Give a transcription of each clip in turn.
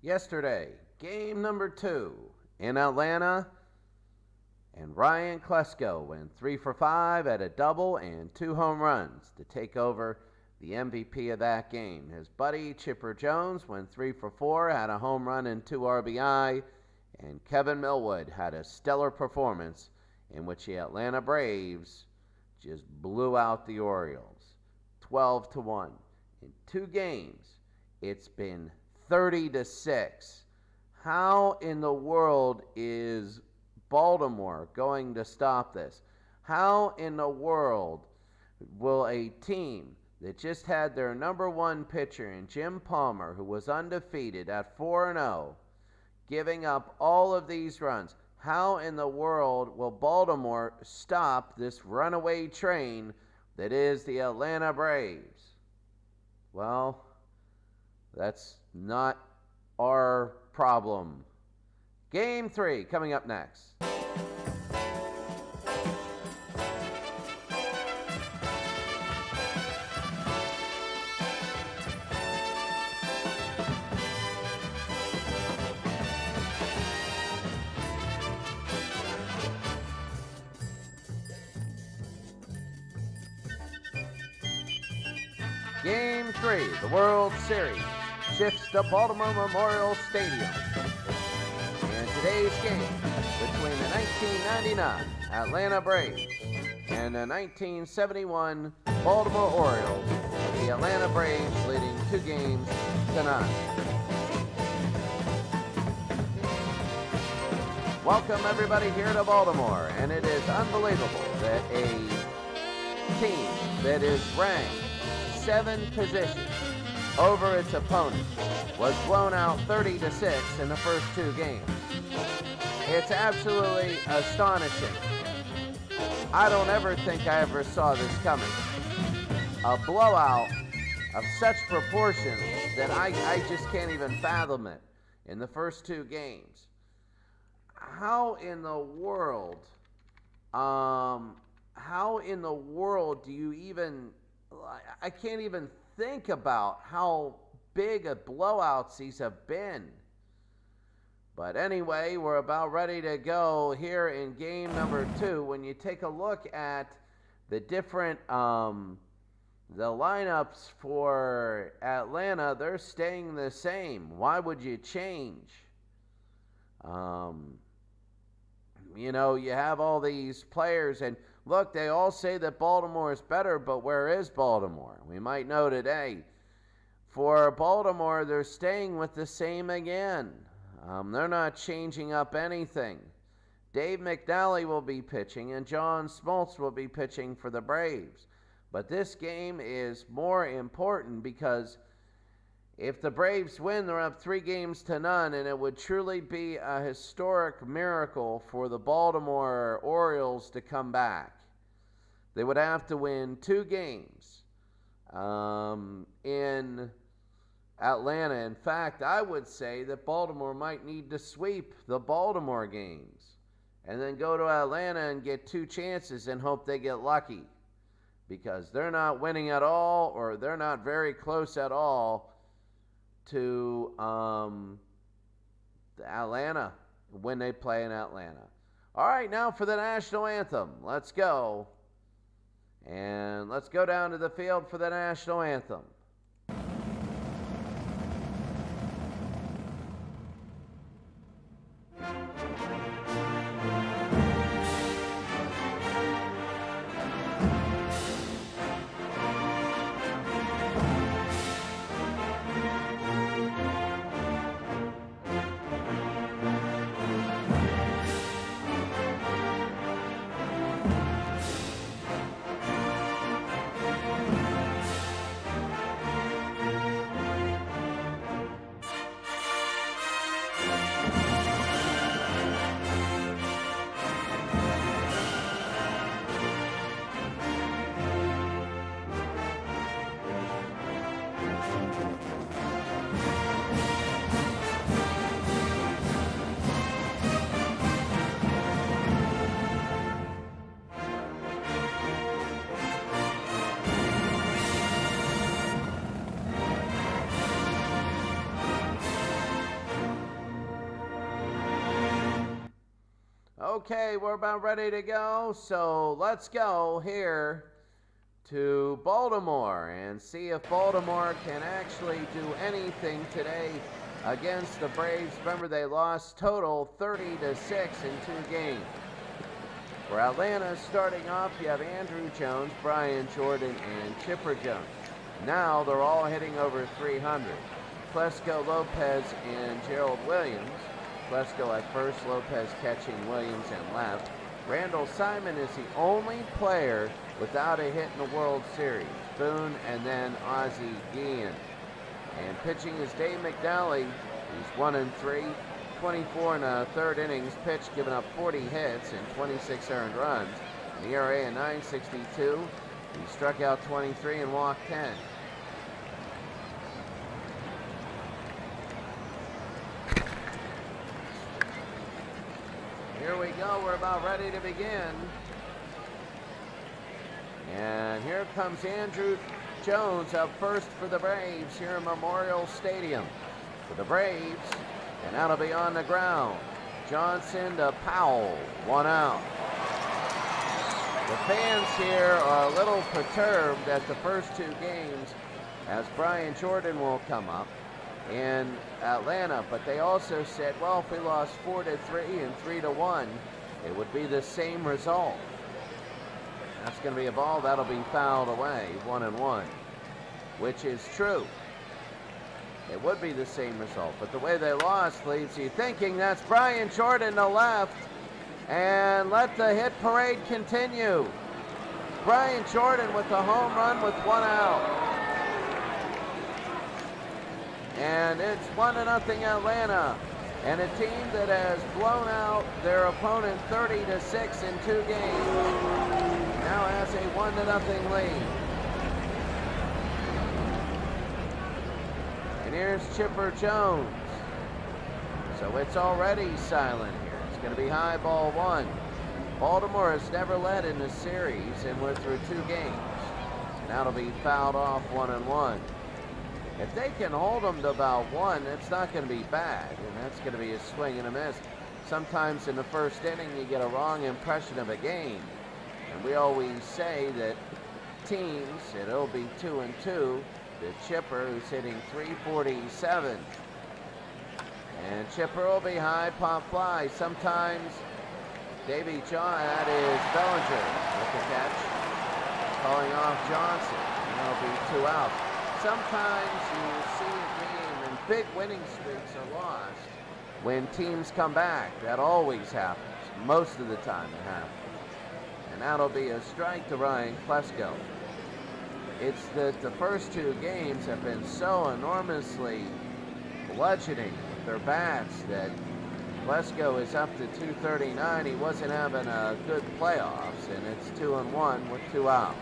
Yesterday, game number 2 in Atlanta, and Ryan Klesko went 3 for 5 at a double and 2 home runs to take over the MVP of that game. His buddy Chipper Jones went 3 for 4, had a home run and 2 RBI, and Kevin Millwood had a stellar performance in which the Atlanta Braves just blew out the Orioles 12-1. In 2 games, it's been 30-6. How in the world is Baltimore going to stop this? How in the world will a team that just had their number one pitcher in Jim Palmer, who was undefeated at 4-0, giving up all of these runs, how in the world will Baltimore stop this runaway train that is the Atlanta Braves? Well, that's not our problem. Game 3 coming up next. Game 3, the World Series, shifts to Baltimore Memorial Stadium. And today's game between the 1999 Atlanta Braves and the 1971 Baltimore Orioles, with the Atlanta Braves leading 2-0. Welcome everybody here to Baltimore, and it is unbelievable that a team that is ranked 7 positions over its opponent was blown out 30-6 in the first 2 games. It's absolutely astonishing. I don't ever think I ever saw this coming. A blowout of such proportions that I just can't even fathom it in the first 2 games. How in the world do you even, I can't even think about how big a blowouts these have been. But anyway, we're about ready to go here in game number 2. When you take a look at the different the lineups for Atlanta, they're staying the same. Why would you change? You have all these players, and look, they all say that Baltimore is better, but where is Baltimore? We might know today. For Baltimore, they're staying with the same again. They're not changing up anything. Dave McNally will be pitching, and John Smoltz will be pitching for the Braves. But this game is more important because if the Braves win, they're up 3-0, and it would truly be a historic miracle for the Baltimore Orioles to come back. They would have to win 2 games in Atlanta. In fact, I would say that Baltimore might need to sweep the Baltimore games and then go to Atlanta and get 2 chances and hope they get lucky, because they're not winning at all, or they're not very close at all to Atlanta when they play in Atlanta. All right, now for the national anthem. Let's go. And let's go down to the field for the national anthem. Okay, we're about ready to go, so let's go here to Baltimore and see if Baltimore can actually do anything today against the Braves. Remember, they lost total 30-6 in 2 games. For Atlanta, starting off, you have Andrew Jones, Brian Jordan, and Chipper Jones. Now they're all hitting over 300. Klesko, Lopez, and Gerald Williams. Klesko at first, Lopez catching Williams and left. Randall Simon is the only player without a hit in the World Series. Boone and then Ozzie Guillen. And pitching is Dave McNally. He's 1-3, 24 in the third innings pitched, giving up 40 hits and 26 earned runs. An ERA of 9.62. He struck out 23 and walked 10. Here we go, we're about ready to begin. And here comes Andrew Jones up first for the Braves here in Memorial Stadium. For the Braves, and that'll be on the ground. Johnson to Powell, 1 out. The fans here are a little perturbed at the first 2 games as Brian Jordan will come up in Atlanta, but they also said, well, if we lost 4-3 and 3-1, it would be the same result. That's going to be a ball that'll be fouled away, 1-1, which is true. It would be the same result, but the way they lost leaves you thinking that's Brian Jordan to left, and let the hit parade continue. Brian Jordan with the home run with 1 out. And it's 1-0 Atlanta, and a team that has blown out their opponent 30-6 in 2 games now has a 1-0 lead. And here's Chipper Jones. So it's already silent here. It's going to be high ball 1. Baltimore has never led in this series, and we're through 2 games. And that'll be fouled off 1-1. If they can hold them to about 1, it's not going to be bad, and that's going to be a swing and a miss. Sometimes in the first inning, you get a wrong impression of a game. And we always say that teams, it'll be 2-2, the Chipper, who's hitting 347. And Chipper will be high pop fly. Sometimes Davy John, that is Bellinger with the catch, calling off Johnson. And that'll be 2 out. Sometimes you see a game and big winning streaks are lost when teams come back. That always happens. Most of the time it happens. And that'll be a strike to Ryan Klesko. It's that the first 2 games have been so enormously bludgeoning with their bats that Klesko is up to 239. He wasn't having a good playoffs, and it's 2-1 with 2 outs.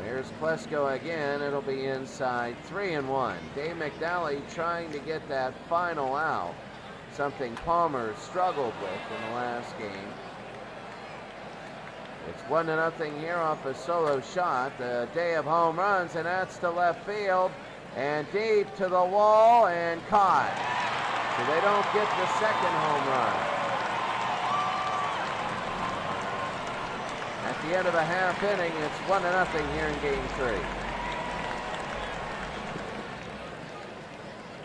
Here's Klesko again. It'll be inside 3-1. Dave McNally trying to get that final out, something Palmer struggled with in the last game. It's 1-0 here off a solo shot. The day of home runs, and that's to left field and deep to the wall and caught. So they don't get the second home run. At the end of a half inning, it's 1-0 here in Game 3.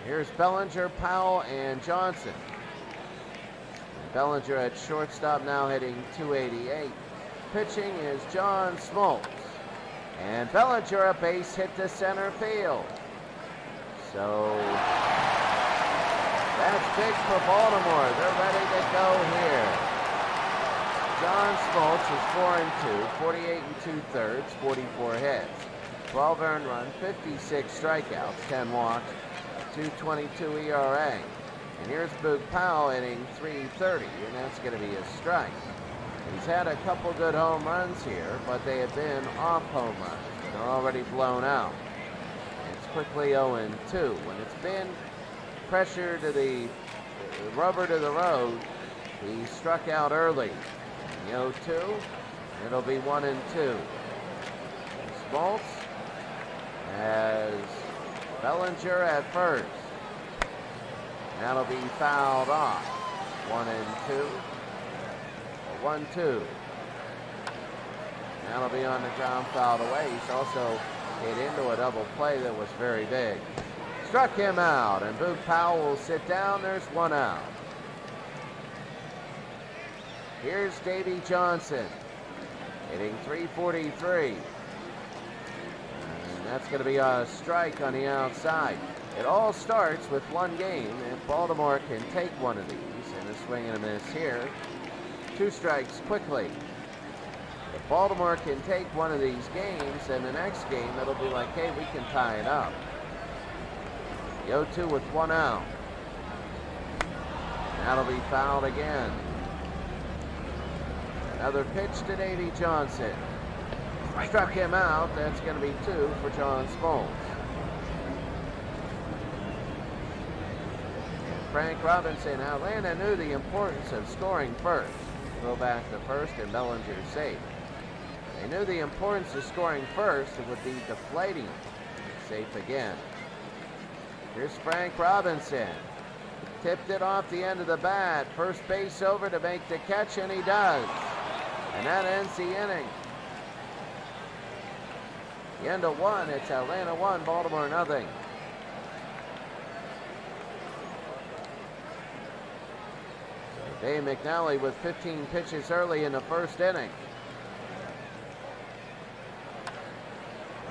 Here's Bellinger, Powell, and Johnson. Bellinger at shortstop now hitting 288. Pitching is John Smoltz. And Bellinger a base hit to center field. So that's big for Baltimore. They're ready to go here. John Smoltz is 4-2, 48 2/3, 44 hits, 12 earned runs, 56 strikeouts, 10 walks, 2.22 ERA. And here's Boog Powell hitting 330, and that's going to be a strike. He's had a couple good home runs here, but they have been off home runs. They're already blown out. It's quickly 0-2. When it's been pressure to the rubber to the road, he struck out early. 0-2, it'll be 1-2. Smoltz has Bellinger at first. That'll be fouled off. 1-2. 1-2. That'll be on the ground, fouled away. He's also hit into a double play that was very big. Struck him out, and Boog Powell will sit down. There's one out. Here's Davy Johnson, hitting .343. And that's going to be a strike on the outside. It all starts with one game. If Baltimore can take one of these, and a swing and a miss here, 2 strikes quickly. If Baltimore can take one of these games, then the next game it'll be like, hey, we can tie it up. The 0-2 with 1 out. That'll be fouled again. Another pitch to Davy Johnson. Struck him out. That's going to be 2 for John Smoltz. Frank Robinson. Atlanta knew the importance of scoring first. Throw back to first, and Bellinger safe. They knew the importance of scoring first. It would be deflating. Safe again. Here's Frank Robinson. Tipped it off the end of the bat. First base over to make the catch, and he does. And that ends the inning. The end of 1. It's Atlanta 1, Baltimore nothing. So Dave McNally with 15 pitches early in the first inning.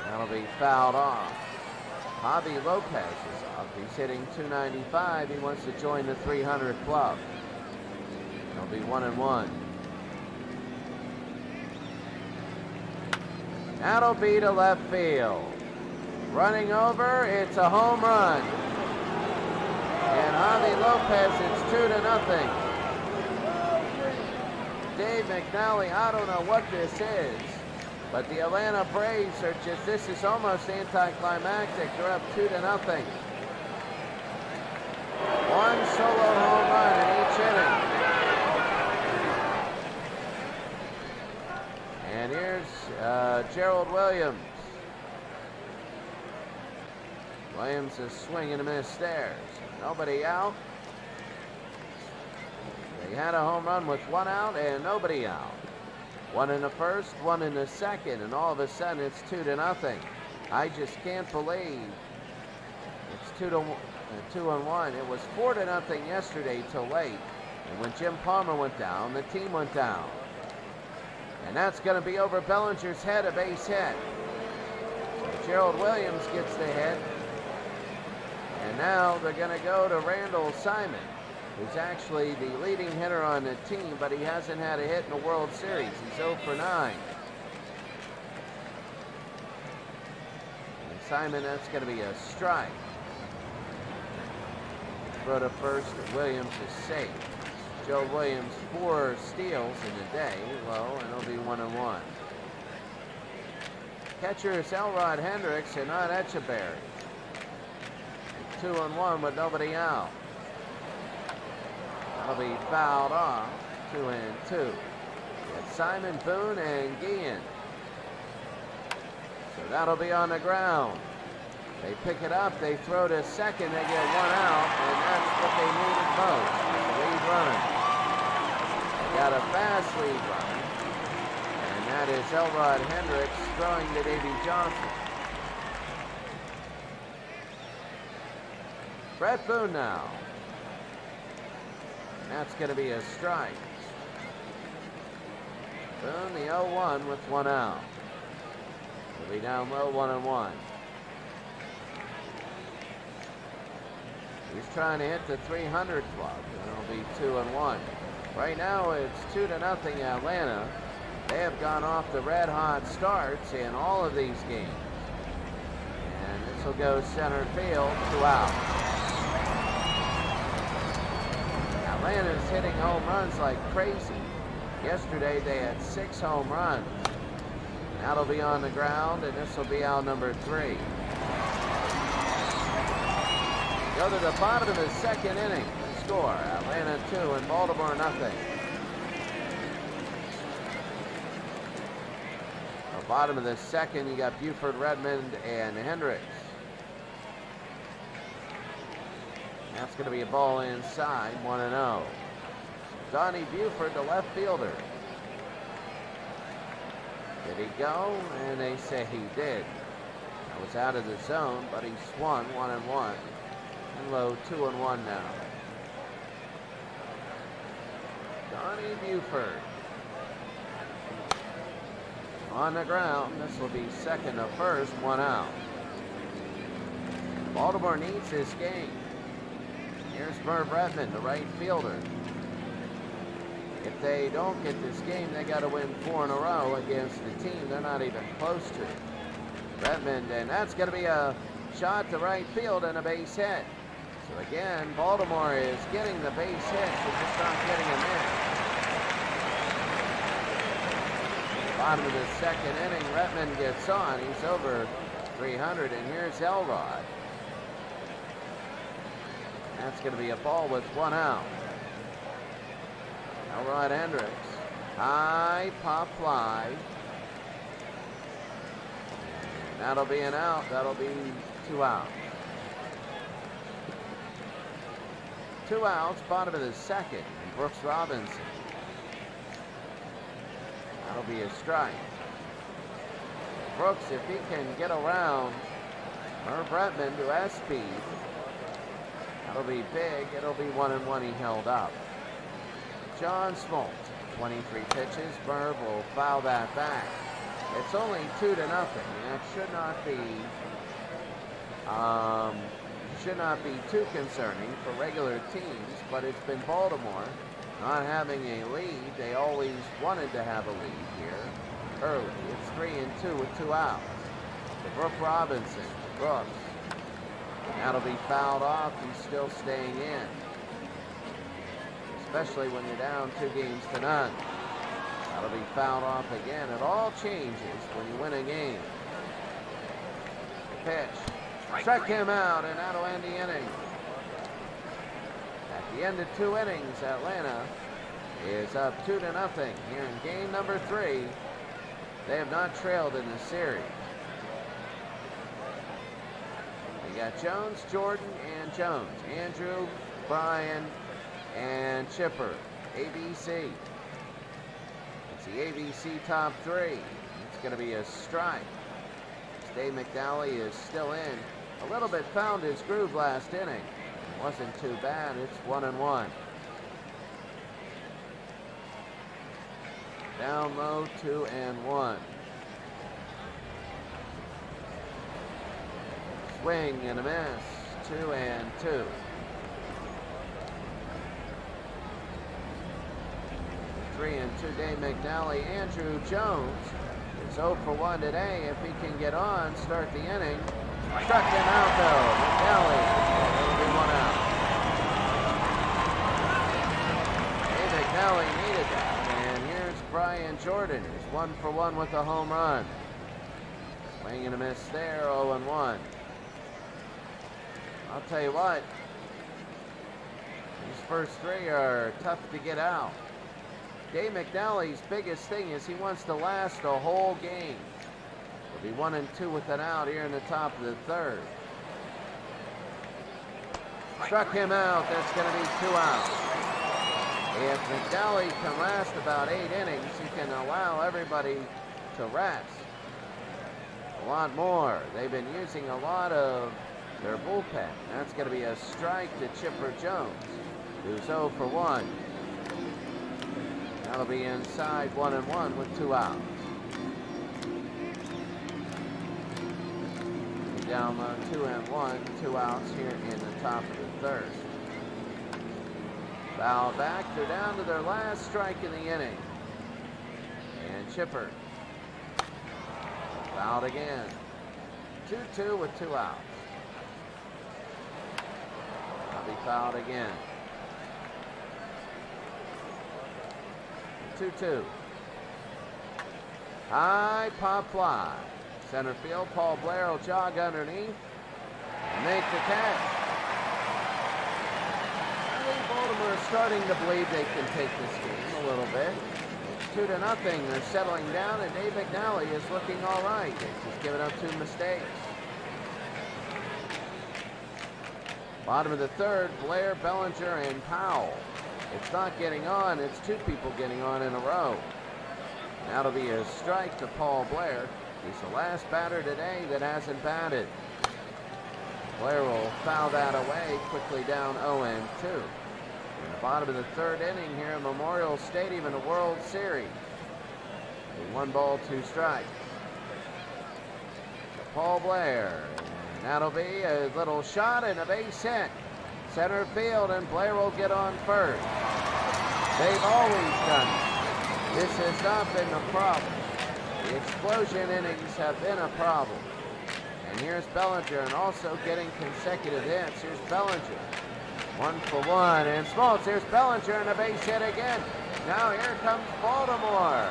That'll be fouled off. Javi Lopez is up. He's hitting .295. He wants to join the 300 club. It'll be 1-1. That'll be to left field. Running over, it's a home run. And Javi Lopez, it's 2-0. Dave McNally, I don't know what this is, but the Atlanta Braves are just, this is almost anticlimactic. They're up 2-0. One solo home run in each inning. And here's Gerald Williams. Williams is swinging and a miss there. Nobody out. They had a home run with 1 out and nobody out. 1 in the first, 1 in the second, and all of a sudden it's 2-0. I just can't believe it's 2-1. It was 4-0 yesterday till late. And when Jim Palmer went down, the team went down. And that's going to be over Bellinger's head, a base hit. So Gerald Williams gets the hit. And now they're going to go to Randall Simon, who's actually the leading hitter on the team, but he hasn't had a hit in the World Series. He's 0 for 9. And Simon, that's going to be a strike. Throw to first, Williams is safe. Joe Williams 4 steals in the day, low, and it'll be 1-1. Catcher is Elrod Hendricks and not Etcheberry. 2-1 with nobody out. That'll be fouled off. 2-2. It's Simon, Boone, and Guillen. So that'll be on the ground. They pick it up, they throw to second, they get 1 out, and that's what they needed most. The lead runner. They got a fast lead runner, and that is Elrod Hendricks throwing to Davy Johnson. Brett Boone now. And that's going to be a strike. Boone, the 0-1 with 1 out. He'll be down low, 1-1. He's trying to hit the 300 club, and it'll be 2-1. Right now it's 2-0 Atlanta. They have gone off the red hot starts in all of these games. And this will go center field, 2 out. Atlanta's hitting home runs like crazy. Yesterday they had 6 home runs. That'll be on the ground, and this will be out number 3. Go to the bottom of the second inning. Score, Atlanta 2 and Baltimore nothing. The bottom of the second, you got Buford, Redmond, and Hendricks. That's going to be a ball inside, 1-0. Donnie Buford, the left fielder. Did he go? And they say he did. That was out of the zone, but he swung 1-1. And low 2-1 now. Donnie Buford. On the ground. This will be second to first, 1 out. Baltimore needs this game. Here's Merv Redmond, the right fielder. If they don't get this game, they got to win 4 in a row against the team they're not even close to. Redmond, and that's going to be a shot to right field and a base hit. So again, Baltimore is getting the base hits, they're just not getting them in. Bottom of the second inning, Redmond gets on. He's over 300, and here's Elrod. That's going to be a ball with 1 out. Elrod Hendricks. High pop fly. And that'll be an out. That'll be 2 outs. 2 outs, bottom of the second. And Brooks Robinson. That'll be a strike. Brooks, if he can get around Merv Redmond, who has speed, that'll be big. It'll be 1-1. He held up. John Smoltz, 23 pitches. Merv will foul that back. It's only 2-0. That should not be too concerning for regular teams, but it's been Baltimore not having a lead. They always wanted to have a lead here early. It's 3-2 with 2 outs. To Brooks Robinson. Brooks. That'll be fouled off. He's still staying in. Especially when you're down 2-0. That'll be fouled off again. It all changes when you win a game. The pitch. Struck him out, and that'll end the inning. At the end of 2 innings, Atlanta is up 2-0 here in game number 3. They have not trailed in the series. You got Jones, Jordan, and Jones. Andrew, Brian, and Chipper. ABC. It's the ABC top 3. It's going to be a strike. Dave McNally is still in. A little bit found his groove last inning. It wasn't too bad. It's 1-1. Down low, 2-1. Swing and a miss, 2-2. 3-2, Dave McNally. Andrew Jones is 0 for 1 today. If he can get on, start the inning. Struck him out though. McNally. It'll be 1 out. Dave McNally needed that. And here's Brian Jordan, who's 1 for 1 with a home run. Swing and a miss there, 0-1. I'll tell you what, these first 3 are tough to get out. Dave McNally's biggest thing is he wants to last the whole game. He'll be 1-2 with an out here in the top of the 3rd. Struck him out. That's going to be 2 outs. If McNally can last about 8 innings, he can allow everybody to rest a lot more. They've been using a lot of their bullpen. That's going to be a strike to Chipper Jones, who's 0 for 1. That'll be inside 1-1 with 2 outs. Down low, 2-1, 2 outs here in the top of the 3rd. Foul back. They're down to their last strike in the inning. And Chipper fouled again. 2-2 with 2 outs. I'll be fouled again. 2-2. High pop fly. Center field, Paul Blair will jog underneath and make the catch. I think Baltimore is starting to believe they can take this game a little bit. It's 2-0. They're settling down, and Dave McNally is looking all right. They've just given up 2 mistakes. Bottom of the third, Blair, Bellinger, and Powell. It's not getting on, it's two people getting on in a row. That'll be a strike to Paul Blair. He's the last batter today that hasn't batted. Blair will foul that away, quickly down 0-2. In the bottom of the third inning here at Memorial Stadium in the World Series. A 1 ball, 2 strikes. Paul Blair. And that'll be a little shot and a base hit. Center field, and Blair will get on first. They've always done it. This has not been a problem. The explosion innings have been a problem. And here's Bellinger, and also getting consecutive hits. Here's Bellinger. 1 for 1, and Smoltz. Here's Bellinger, and a base hit again. Now here comes Baltimore.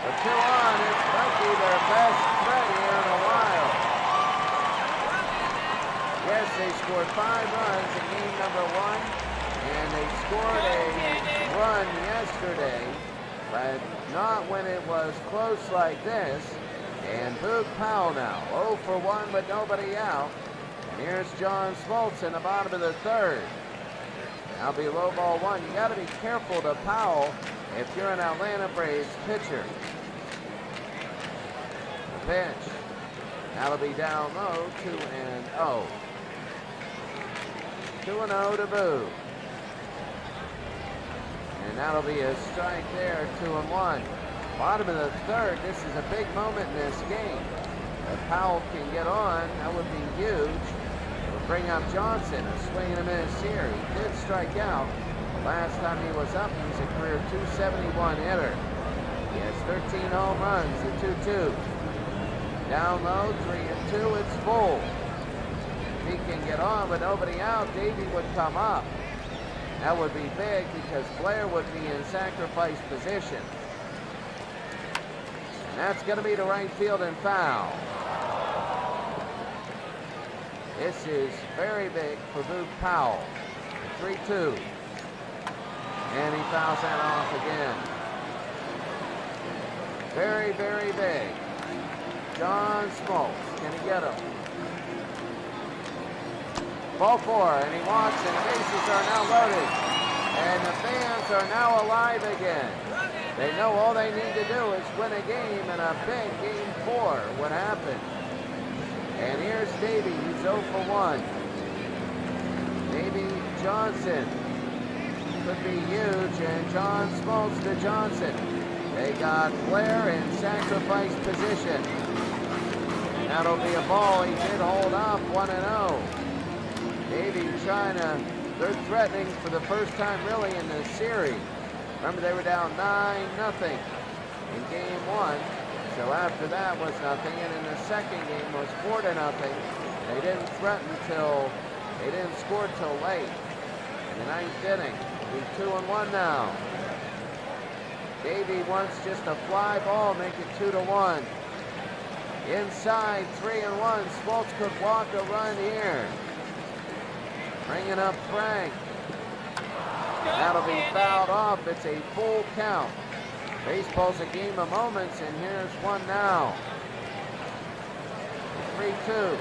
The 2 on, it might be their best threat here in a while. Yes, they scored 5 runs in game number 1, and they scored a run yesterday, but not when it was close like this. And Boog Powell now, 0 for 1, but nobody out. And here's John Smoltz in the bottom of the third. That'll be low ball 1. You got to be careful to Powell if you're an Atlanta Braves pitcher. The pitch. That'll be down low, 2-0. 2-0 to Boog. And that'll be a strike there, 2-1. Bottom of the third, this is a big moment in this game. If Powell can get on, that would be huge. It'll bring up Johnson, a swing and a miss here. He did strike out. The last time he was up, he's a career 271 hitter. He has 13 home runs, a 2-2. Down low, 3-2, it's full. If he can get on with nobody out, Davey would come up. That would be big because Blair would be in sacrifice position. And that's going to be to right field and foul. This is very big for Boog Powell. 3-2. And he fouls that off again. Very, very big. John Smoltz, can he get him? Ball 4, and he walks, and the bases are now loaded. And the fans are now alive again. They know all they need to do is win a game, and a big game 4 would happen. And here's Davey, he's 0 for 1. Davey Johnson could be huge, and John Smoltz to Johnson. They got Blair in sacrifice position. And that'll be a ball. He did hold off 1-0. Davey trying to, they're threatening for the first time really in this series. Remember, they were down 9-0 in game 1. So after that was nothing, and in the second game was 4-0. They didn't threaten till, they didn't score till late. In the 9th inning, it'll be 2-1 now. Davey wants just a fly ball, make it 2-1. Inside, 3-1. Smoltz could walk a run here. Bringing up Frank. That'll be fouled off. It's a full count. Baseball's a game of moments, and here's one now. 3-2.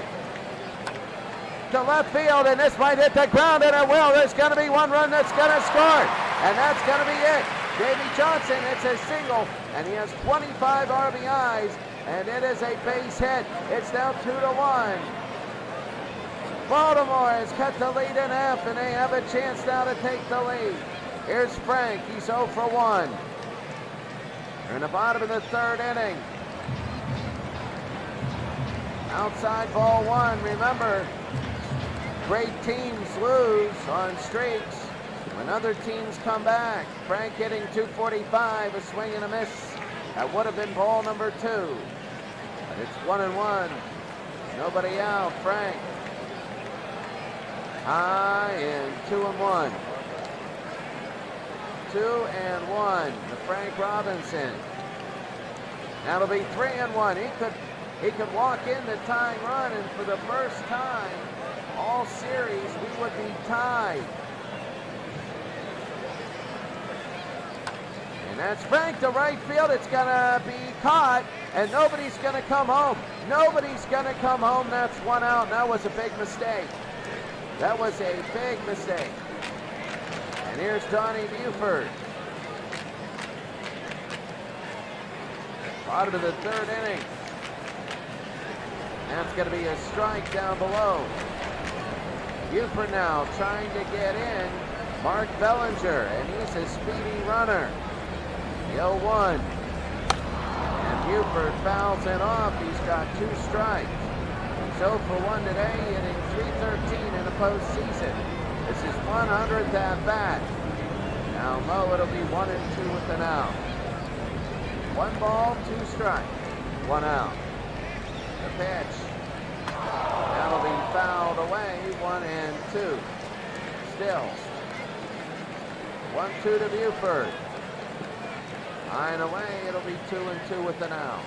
To left field, and this might hit the ground, and it will. There's going to be one run that's going to score, and that's going to be it. Davey Johnson, it's a single, and he has 25 RBIs, and it is a base hit. It's now 2-1. Baltimore has cut the lead in half, and they have a chance now to take the lead. Here's Frank. He's 0 for 1. They're in the bottom of the third inning. Outside ball 1. Remember, great teams lose on streaks when other teams come back. Frank hitting 245, a swing and a miss. That would have been ball number 2. But it's 1-1. Nobody out. Frank. High and 2-1. 2-1 to Frank Robinson. That'll be 3-1. He could walk in the tying run, and for the first time all series we would be tied. And that's Frank to right field. It's gonna be caught, and nobody's gonna come home. Nobody's gonna come home. That's one out. That was a big mistake. That was a big mistake. And here's Donnie Buford. Bottom of the third inning. That's going to be a strike down below. Buford now trying to get in. Mark Bellinger, and he's a speedy runner. The 0-1. And Buford fouls it off. He's got 2 strikes. He's 0 for 1 today, hitting .313 in the postseason. This is 100th at bat. Down low, it'll be 1-2 with an out. 1 ball, 2 strikes, 1 out. The pitch. That'll be fouled away, 1-2. Still. 1-2 to Buford. Line away, it'll be 2-2 with an out.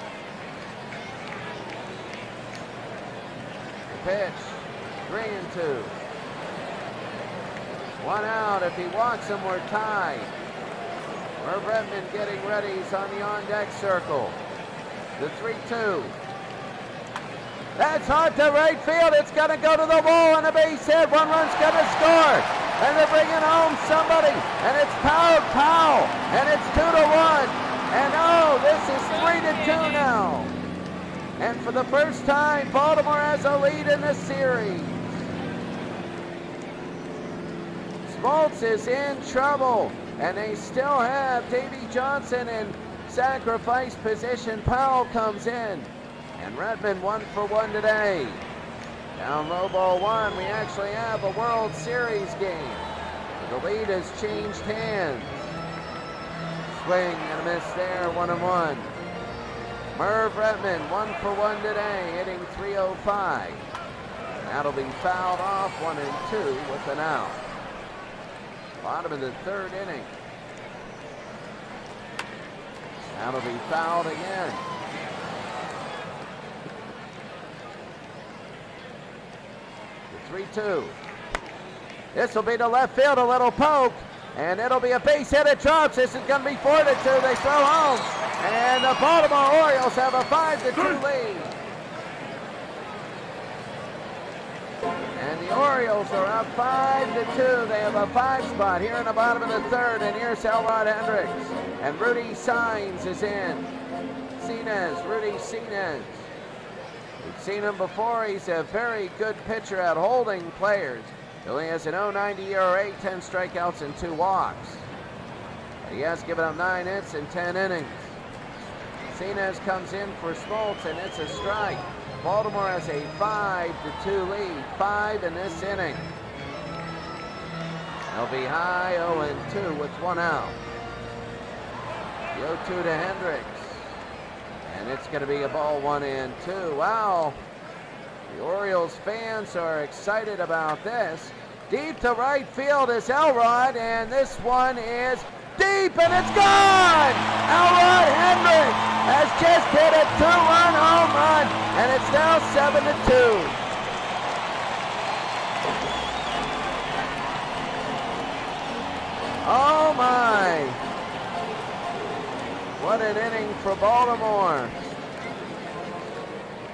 The pitch. 3-2. 1 out. If he walks him, we're tied. Merv Redmond getting ready. He's on the on-deck circle. The 3-2. That's hard to right field. It's going to go to the wall and a base hit. 1 run's going to score. And they're bringing home somebody. And it's Powell. And it's 2-1. And oh, this is 3-2 now. And for the first time, Baltimore has a lead in the series. Smoltz is in trouble. And they still have Davy Johnson in sacrifice position. Powell comes in. And Redmond 1 for 1 today. Down low, ball 1. We actually have a World Series game. The lead has changed hands. Swing and a miss there, 1-1. Merv Redmond 1 for 1 today, hitting .305. That'll be fouled off, 1-2 with an out. Bottom of the third inning. That'll be fouled again. The 3-2. This will be to left field, a little poke, and it'll be a base hit. It drops. This is going to be 4-2. They throw home, and the Baltimore Orioles have a 5-2 lead. And the Orioles are up 5-2. They have a 5 spot here in the bottom of the third, and here's Elrod Hendricks. And Rudy Saenz is in. Rudy Saenz. We've seen him before. He's a very good pitcher at holding players. He only has an 0.90 ERA, 10 strikeouts, and 2 walks. He has given up 9 hits in 10 innings. Saenz comes in for Smoltz, and it's a strike. Baltimore has a 5-2 lead, 5 in this inning. They'll be high 0-2 with 1 out. The 0-2 to Hendricks. And it's going to be a ball 1-2. Wow. The Orioles fans are excited about this. Deep to right field is Elrod, and this one is deep, and it's gone! Elrod Hendricks has just hit a 2-run home run, and it's now 7-2. Oh my! What an inning for Baltimore.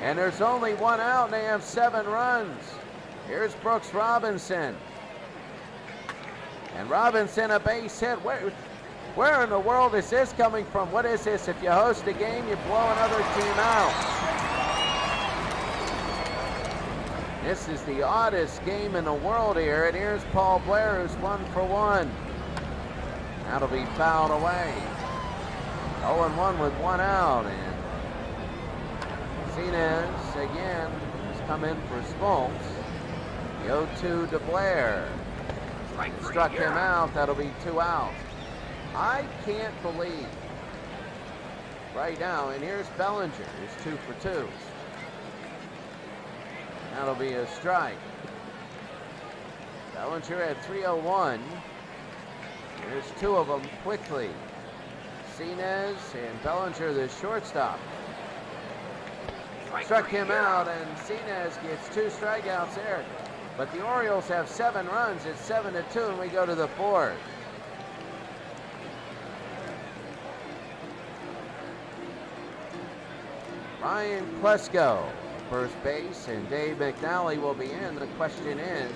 And there's only 1 out, and they have 7 runs. Here's Brooks Robinson. And Robinson a base hit. Where in the world is this coming from? What is this? If you host a game, you blow another team out. This is the oddest game in the world here. And here's Paul Blair, who's 1 for 1. That'll be fouled away. 0-1 with 1 out. And Saenz again has come in for Smoltz. The 0-2 to Blair. Struck him out. That'll be 2 out. I can't believe right now, and here's Bellinger. He's 2 for 2. That'll be a strike. Bellinger at 301. Here's 2 of them quickly. Saenz and Bellinger, the shortstop. Struck him out, and Saenz gets 2 strikeouts there. But the Orioles have 7 runs. It's 7-2, and we go to the 4th. Ryan Klesko, first base, and Dave McNally will be in. The question is,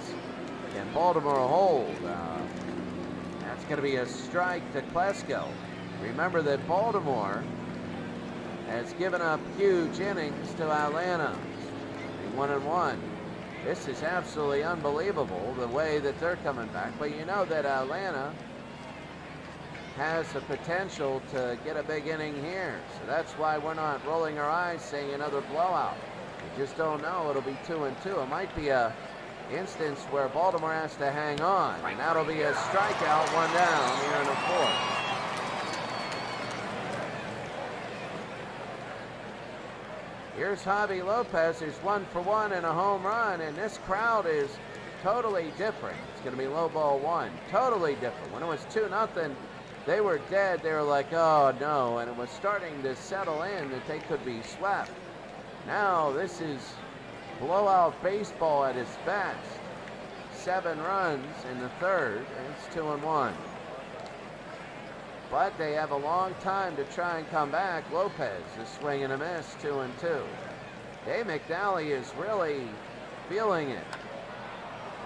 Can Baltimore hold? That's going to be a strike to Klesko. Remember that Baltimore has given up huge innings to Atlanta. 1-1. This is absolutely unbelievable the way that they're coming back. But you know that Atlanta has the potential to get a big inning here. So that's why we're not rolling our eyes saying another blowout. We just don't know. It'll be 2-2. It might be a instance where Baltimore has to hang on. And that'll be a strikeout, 1 down here in the fourth. Here's Javi Lopez, who's 1 for 1 and a home run, and this crowd is totally different. It's going to be low ball 1. Totally different. When it was 2-0, they were dead. They were like, oh no, and it was starting to settle in that they could be swept. Now this is blowout baseball at its best. 7 runs in the third, and it's 2-1. But they have a long time to try and come back. Lopez is swing and a miss, 2-2. Dave McNally is really feeling it.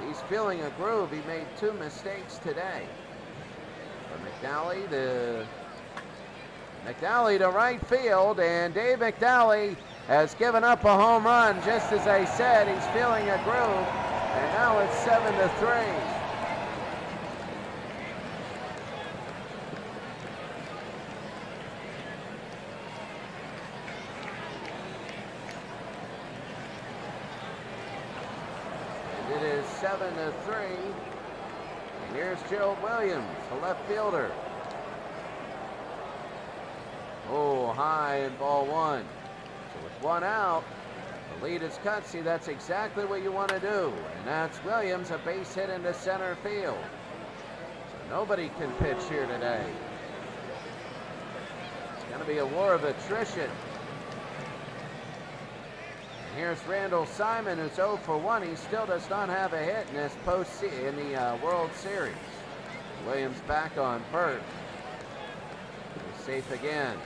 He's feeling a groove. He made 2 mistakes today. But McNally to right field, and Dave McNally has given up a home run. Just as I said, he's feeling a groove, and now it's 7-3. It is 7-3. And here's Gerald Williams, the left fielder. Oh, high and ball 1. So with 1 out, the lead is cut. See, that's exactly what you want to do. And that's Williams, a base hit into center field. So nobody can pitch here today. It's going to be a war of attrition. Here's Randall Simon, who's 0 for 1. He still does not have a hit in this in the World Series. Williams back on first. He's safe again.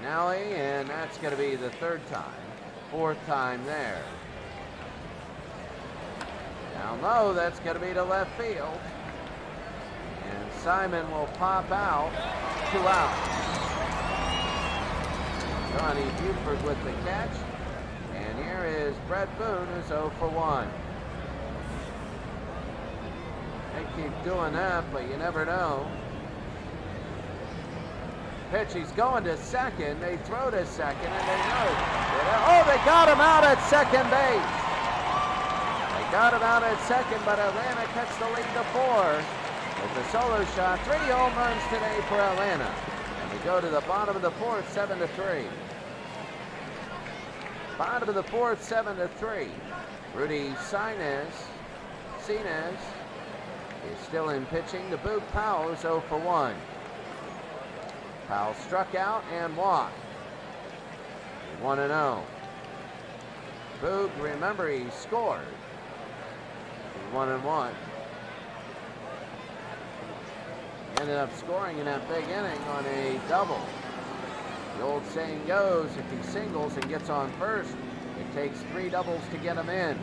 McNally, and that's going to be the 3rd time. 4th time there. Down low, that's going to be to left field. And Simon will pop out. 2 out. Johnny Buford with the catch. And here is Brett Boone, who's 0 for 1. They keep doing that, but you never know. Pitch, he's going to second. They throw to second, and they know. Oh, they got him out at second base. They got him out at second, but Atlanta cuts the lead to 4 with a solo shot. 3 home runs today for Atlanta. We go to the bottom of the 4th, 7-3. Bottom of the 4th, 7-3. Rudy Sinez is still in pitching. The Boog Powell is 0 for 1. Powell struck out and walked. 1-0. Boog, remember, he scored. 1-1. Ended up scoring in that big inning on a double. The old saying goes, if he singles and gets on first, it takes 3 doubles to get him in.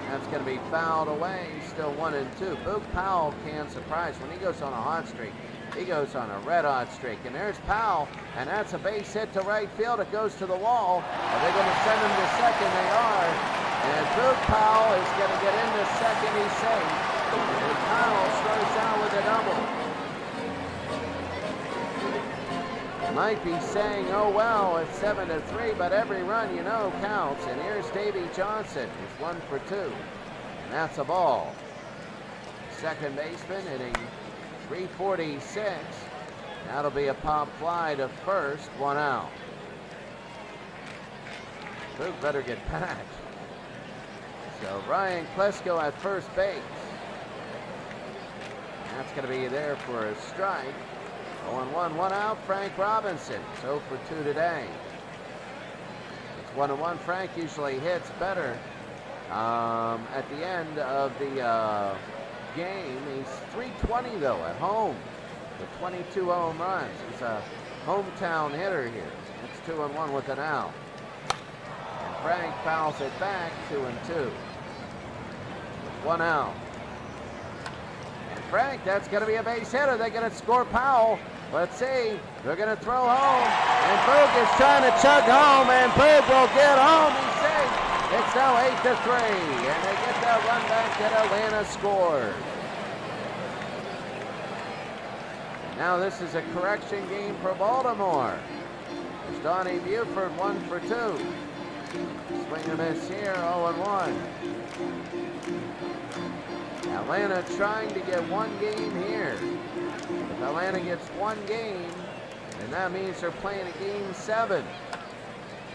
That's going to be fouled away. Still 1-2. Boog Powell can surprise. When he goes on a hot streak, he goes on a red hot streak. And there's Powell, and that's a base hit to right field. It goes to the wall. Are they going to send him to second? They are. And Boog Powell is going to get into second. He's safe. And Powell starts out with a double. Might be saying, oh well, it's 7-3, but every run you know counts. And here's Davey Johnson, who's 1 for 2. And that's a ball. Second baseman hitting .346. That'll be a pop fly to first, 1 out. Boog better get back. So Ryan Klesko at first base. That's going to be there for a strike. 0-1, 1 out. Frank Robinson, 0 for 2 today. It's 1-1. Frank usually hits better at the end of the game. He's .320 though at home with 22 home runs. He's a hometown hitter here. It's 2-1 with an out. And Frank fouls it back, 2-2. With 1 out. And Frank, that's going to be a base hitter. They're going to score Powell. Let's see. They're going to throw home. And Boog is trying to chug home. And Boog will get home. He's safe. It's now 8-3. And they get that run back that Atlanta scored. Now this is a correction game for Baltimore. It's Donnie Buford, 1 for 2. Swing and miss here, 0-1. Atlanta trying to get one game here. If Atlanta gets one game, then that means they're playing a game 7. And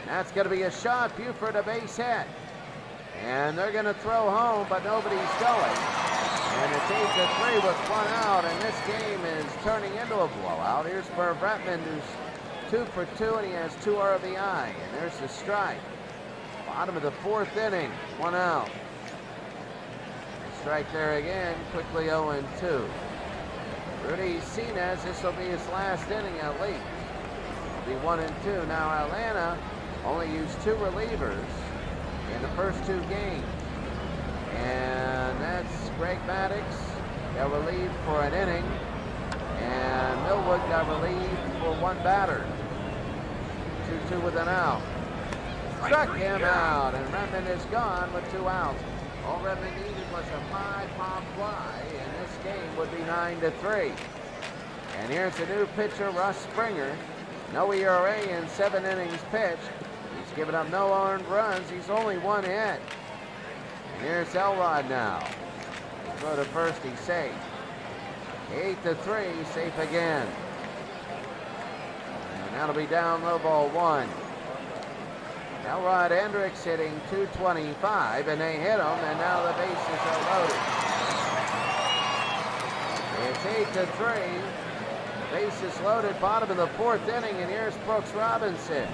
that's going to be a shot. Buford, a base hit. And they're going to throw home, but nobody's going. And it's 8-3 with 1 out, and this game is turning into a blowout. Here's Burr Bretman, who's 2 for 2, and he has 2 RBI. And there's the strike. Bottom of the 4th inning, 1 out. Strike there again, quickly 0-2. Rudy Sinez, this will be his last inning at least. It'll be 1-2. Now Atlanta only used 2 relievers in the first 2 games. And that's Greg Maddux got relieved for an inning. And Millwood got relieved for 1 batter. 2-2 with an out. Struck him out, and Redmond is gone with 2 outs. All Redmond needed was a high pop fly, and this game would be 9-3. And here's the new pitcher, Russ Springer. No ERA in 7 innings pitched. He's given up no earned runs. He's only 1 hit. And here's Elrod now. He'll throw to first, he's safe. 8-3, safe again. And that'll be down low, ball 1. Elrod Hendricks hitting .225, and they hit him, and now the bases are loaded. It's 8-3. Bases loaded, bottom of the 4th inning, and here's Brooks Robinson.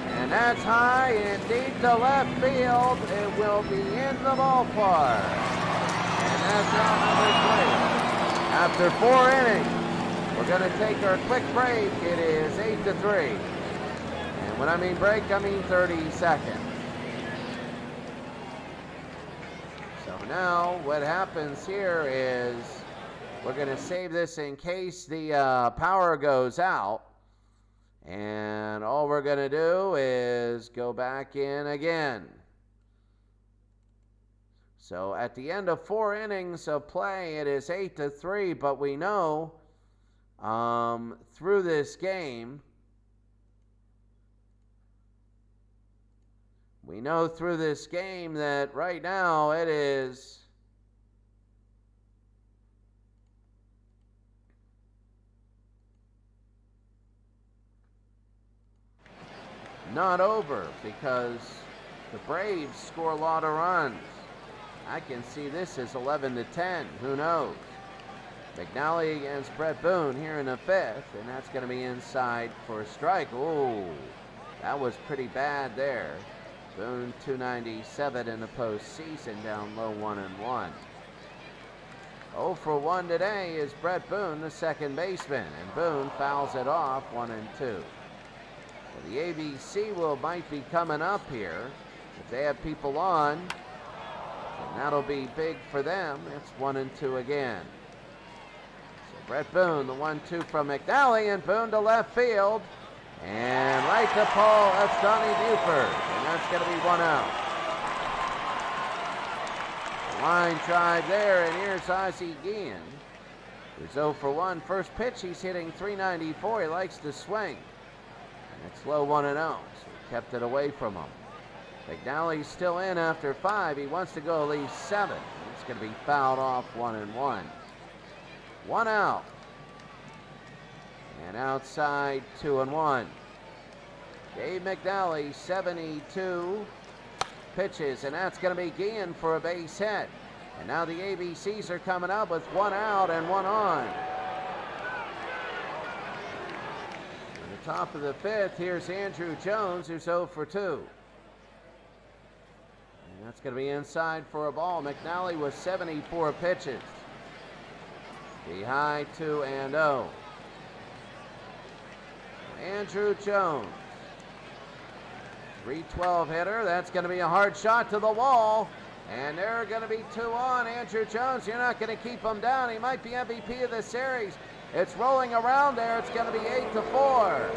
And that's high and deep to left field. It will be in the ballpark. And that's out number 3. After 4 innings, we're going to take our quick break. It is 8-3. When I mean break, I mean 30 seconds. So now what happens here is we're going to save this in case the power goes out. And all we're going to do is go back in again. So at the end of 4 innings of play, it is 8-3, but we know through this game, that right now it is not over because the Braves score a lot of runs. I can see this as 11-10. Who knows? McNally against Brett Boone here in the 5th, and that's going to be inside for a strike. Ooh, that was pretty bad there. Boone 297 in the postseason, down low 1-1. 0 for 1 today is Brett Boone, the second baseman, and Boone fouls it off 1-2. Well, the ABC might be coming up here if they have people on, and that'll be big for them. It's 1-2 again. So Brett Boone, the 1-2 from McNally, and Boone to left field. And right to Paul, that's Donnie Buford, and that's going to be 1 out. Line drive there, and here's Ozzie Guillen, who's 0 for 1. First pitch, he's hitting .394. He likes to swing. And it's low 1-0, so he kept it away from him. McNally's still in after 5. He wants to go at least 7. It's going to be fouled off 1-1. 1 out. And outside 2-1. Dave McNally, 72 pitches, and that's going to be Guillen for a base hit. And now the ABCs are coming up with 1 out and 1 on. At the top of the 5th, here's Andrew Jones, who's 0 for 2. And that's going to be inside for a ball. McNally with 74 pitches. The high 2-0. Andrew Jones. 312 hitter. That's going to be a hard shot to the wall. And there are going to be 2 on. Andrew Jones, you're not going to keep him down. He might be MVP of the series. It's rolling around there. It's going to be 8-4.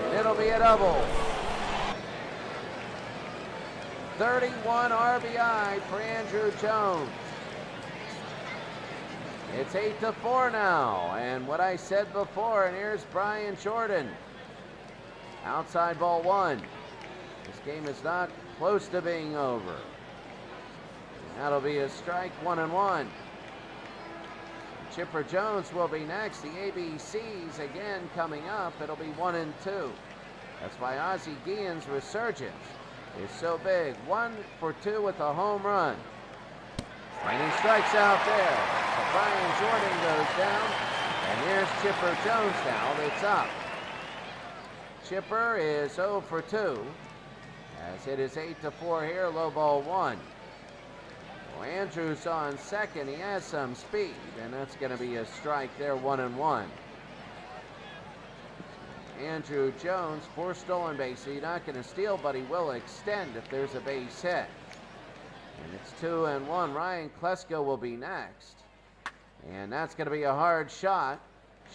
And it'll be a double. 31 RBI for Andrew Jones. It's 8-4 now. And what I said before, and here's Brian Jordan. Outside ball 1. This game is not close to being over. That'll be a strike, 1-1. Chipper Jones will be next. The ABCs again coming up. It'll be 1-2. That's why Ozzie Guillen's resurgence is so big. 1 for 2 with a home run. And he strikes out there. So Brian Jordan goes down. And here's Chipper Jones now. That's up. Chipper is 0 for 2. As it is 8-4 here, low ball 1. Well, Andrews on second. He has some speed, and that's going to be a strike there, 1-1. Andrew Jones, 4 stolen bases. He's not going to steal, but he will extend if there's a base hit. And it's 2-1. Ryan Klesko will be next. And that's going to be a hard shot.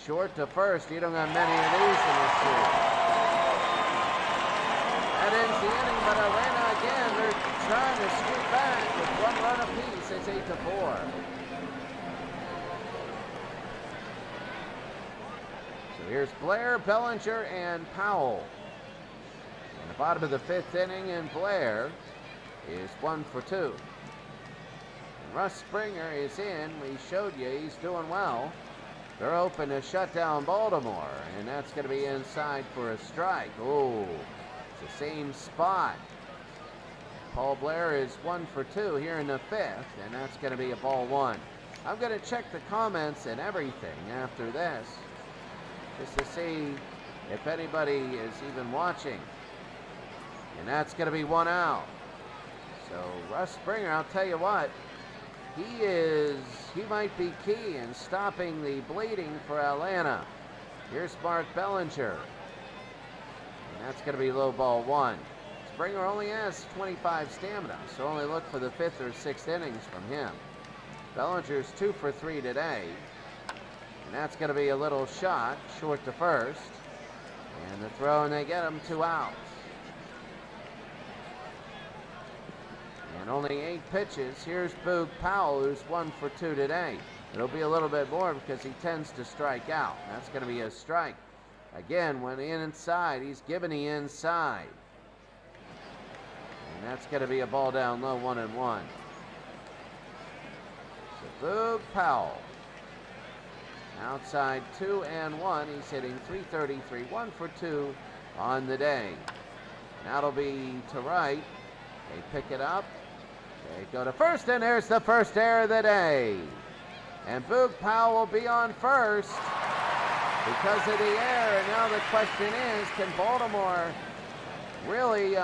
Short to first. You don't have many of these in this series. That ends the inning, but Atlanta again, they're trying to scoot back with 1 run apiece. It's 8-4. So here's Blair, Bellinger, and Powell. In the bottom of the 5th inning, and Blair is 1 for 2. And Russ Springer is in. We showed you he's doing well. They're hoping to shut down Baltimore, and that's going to be inside for a strike. Oh, it's the same spot. Paul Blair is 1 for 2 here in the 5th, and that's going to be a ball 1. I'm going to check the comments and everything after this, just to see if anybody is even watching. And that's going to be 1 out. So Russ Springer, I'll tell you what, he might be key in stopping the bleeding for Atlanta. Here's Mark Bellinger. And that's going to be low ball 1. Springer only has 25 stamina, so only look for the 5th or 6th innings from him. Bellinger's 2 for 3 today. And that's going to be a little shot, short to first. And the throw, and they get him 2 outs. And only 8 pitches. Here's Boog Powell, who's 1 for 2 today. It'll be a little bit more because he tends to strike out. That's going to be a strike. Again, when inside, he's given the inside. And that's going to be a ball down low, 1-1. So Boog Powell. Outside 2-1. He's hitting .333, 1 for 2 on the day. Now it'll be to right. They pick it up. They go to first, and there's the first error of the day. And Boog Powell will be on first because of the error. And now the question is, can Baltimore really,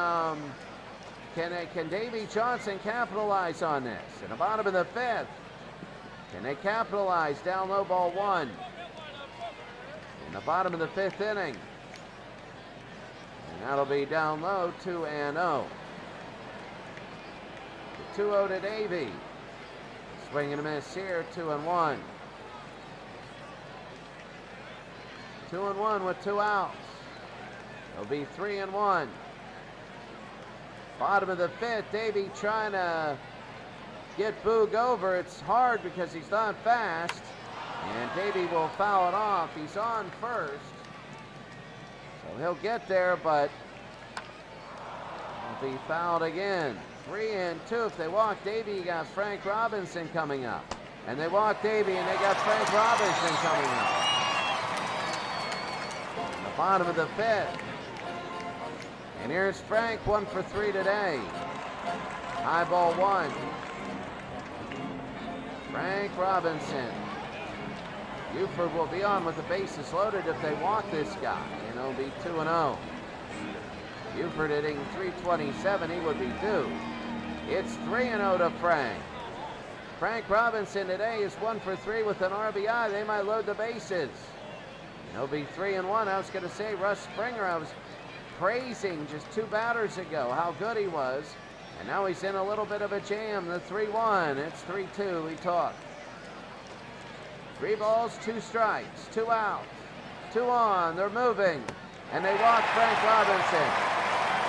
can Davey Johnson capitalize on this? In the bottom of the 5th, can they capitalize? Down low, ball 1. In the bottom of the 5th inning. And that'll be down low, 2-0. 2-0 to Davey. Swing and a miss here, 2-1. 2-1 with 2 outs. It'll be 3-1. Bottom of the 5th, Davey trying to get Boog over. It's hard because he's not fast. And Davey will foul it off. He's on first. So he'll get there, but he'll be fouled again. 3-2. If they walk Davey, you got Frank Robinson coming up. And they walk Davey, and they got Frank Robinson coming up. In the bottom of the 5th. And here's Frank, 1 for 3 today. High ball 1. Frank Robinson. Buford will be on with the bases loaded if they walk this guy, and it'll be 2-0. Buford hitting .327, he would be due. It's 3-0 to Frank. Frank Robinson today is 1 for 3 with an RBI. They might load the bases. It'll be 3-1. I was going to say Russ Springer, I was praising just 2 batters ago how good he was. And now he's in a little bit of a jam. The 3-1. It's 3-2. We talk. 3 balls, 2 strikes, 2 outs, 2 on. They're moving. And they walk Frank Robinson.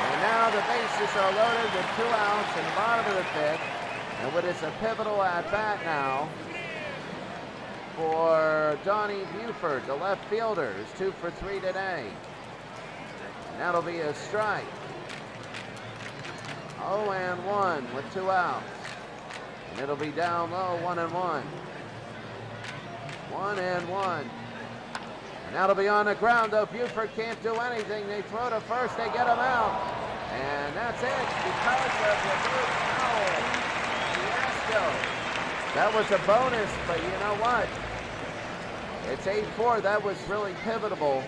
And now the bases are loaded with 2 outs in the bottom of the 5th. And what is a pivotal at-bat now for Donnie Buford, the left fielder, who's 2 for 3 today. And that'll be a strike. 0-1 with 2 outs. And it'll be down low, 1-1. 1-1. And that'll be on the ground, though. Buford can't do anything. They throw to first. They get him out. And that's it because of the big foul fiasco. That was a bonus, but you know what? It's 8-4. That was really pivotal.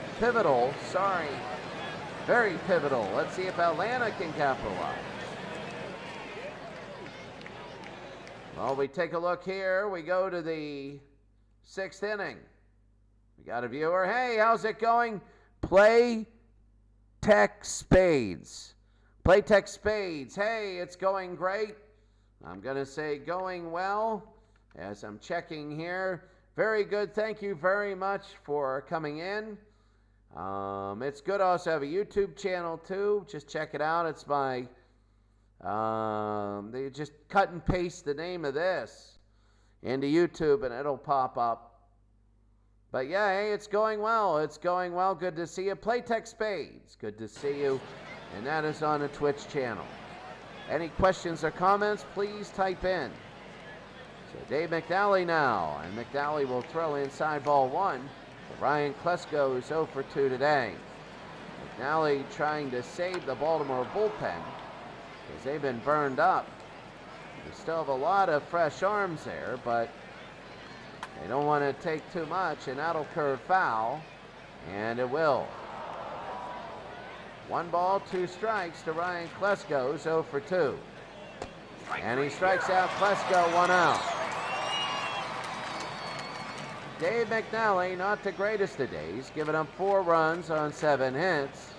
Very pivotal. Let's see if Atlanta can capitalize. Well, we take a look here. We go to the 6th inning. We got a viewer. Hey, how's it going? Play Tech Spades. Play Tech Spades. Hey, it's going great. I'm going to say going well as I'm checking here. Very good. Thank you very much for coming in. It's good also to have a YouTube channel too. Just check it out. It's my, they just cut and paste the name of this into YouTube and it'll pop up. But yeah, hey, it's going well. It's going well. Good to see you. Playtech Spades. Good to see you. And that is on the Twitch channel. Any questions or comments, please type in. So Dave McNally now. And McNally will throw inside ball 1. Ryan Klesko is 0 for 2 today. McNally trying to save the Baltimore bullpen because they've been burned up. They still have a lot of fresh arms there, but they don't want to take too much, and that'll curve foul, and it will. 1 ball, 2 strikes to Ryan Klesko, 0 for 2. And he strikes out Klesko, 1 out. Dave McNally, not the greatest of days, giving up 4 runs on 7 hits.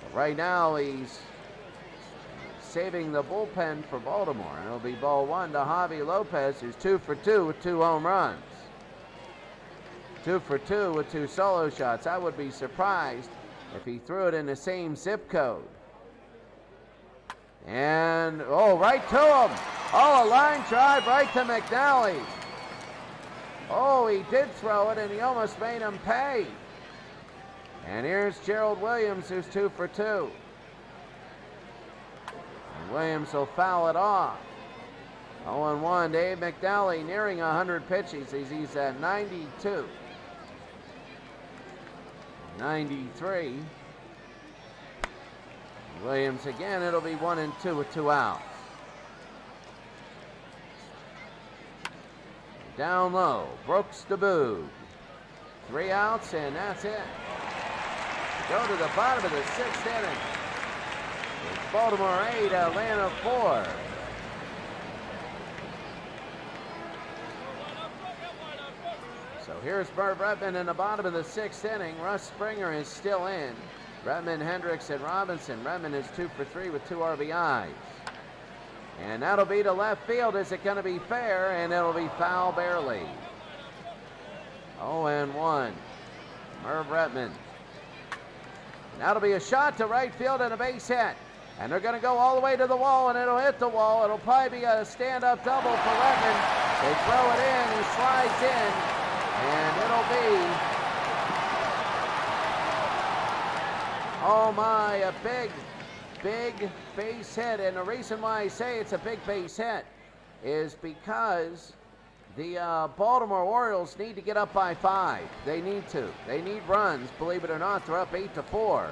But right now, he's saving the bullpen for Baltimore. And it'll be ball 1 to Javi Lopez, who's 2 for 2 with 2 home runs. 2 for 2 with 2 solo shots. I would be surprised if he threw it in the same zip code. And, oh, right to him. Oh, a line drive right to McNally. Oh, he did throw it, and he almost made him pay. And here's Gerald Williams, who's 2 for 2. And Williams will foul it off. 0-1, Dave McNally nearing 100 pitches. He's at 92. 93. Williams again, it'll be 1-2 with 2 outs. Down low, Brooks to Boog. 3 outs, and that's it. Go to the bottom of the 6th inning. It's Baltimore 8, Atlanta 4. So here's Merv Redmond in the bottom of the 6th inning. Russ Springer is still in. Redmond, Hendricks, and Robinson. Redmond is 2 for 3 with 2 RBIs. And that'll be to left field. Is it going to be fair? And it'll be foul barely. 0-1. Merv Redmond. And that'll be a shot to right field and a base hit. And they're going to go all the way to the wall, and it'll hit the wall. It'll probably be a stand-up double for Redmond. They throw it in. He slides in. And it'll be, oh my, a big base hit. And the reason why I say it's a big base hit is because the Baltimore Orioles need to get up by 5. They need to. They need runs. Believe it or not, they're up 8-4.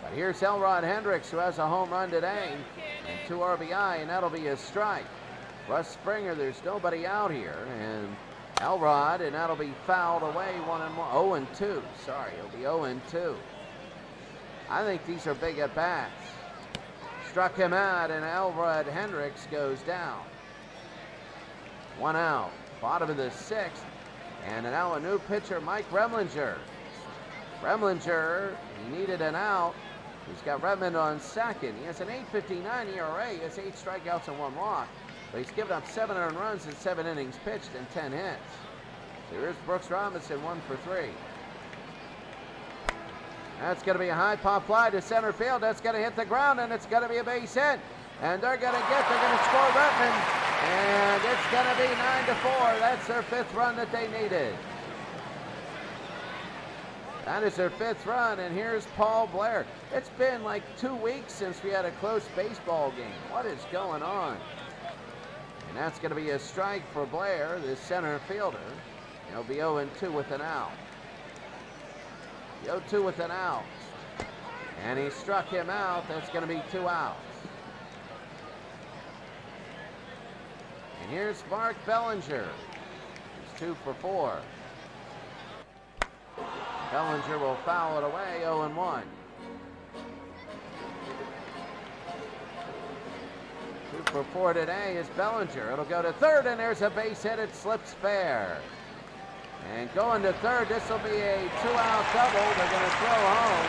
But here's Elrod Hendricks, who has a home run today and 2 RBI, and that'll be a strike. Russ Springer, there's nobody out here, and Elrod, and that'll be fouled away 1-1. 0-2. Sorry, it'll be 0-2. I think these are big at bats. Struck him out, and Elrod Hendricks goes down. 1 out. Bottom of the 6th. And now a new pitcher, Mike Remlinger. Remlinger, he needed an out. He's got Redmond on second. He has an 8.59 ERA. He has 8 strikeouts and 1 walk. But he's given up 7 earned runs in 7 innings pitched and 10 hits. So here's Brooks Robinson, 1 for 3. That's going to be a high pop fly to center field. That's going to hit the ground, and it's going to be a base hit. And they're going to score Redmond. And it's going to be 9-4. That's their 5th run that they needed. That is their 5th run, and here's Paul Blair. It's been like 2 weeks since we had a close baseball game. What is going on? And that's going to be a strike for Blair, the center fielder. He'll be 0-2 with an out. 0-2 with an out. And he struck him out. That's going to be 2 outs. And here's Mark Bellinger. He's 2 for 4. Bellinger will foul it away, 0-1. 2 for 4 today is Bellinger. It'll go to third, and there's a base hit. It slips fair. And going to third, this will be a 2-out double. They're going to throw home.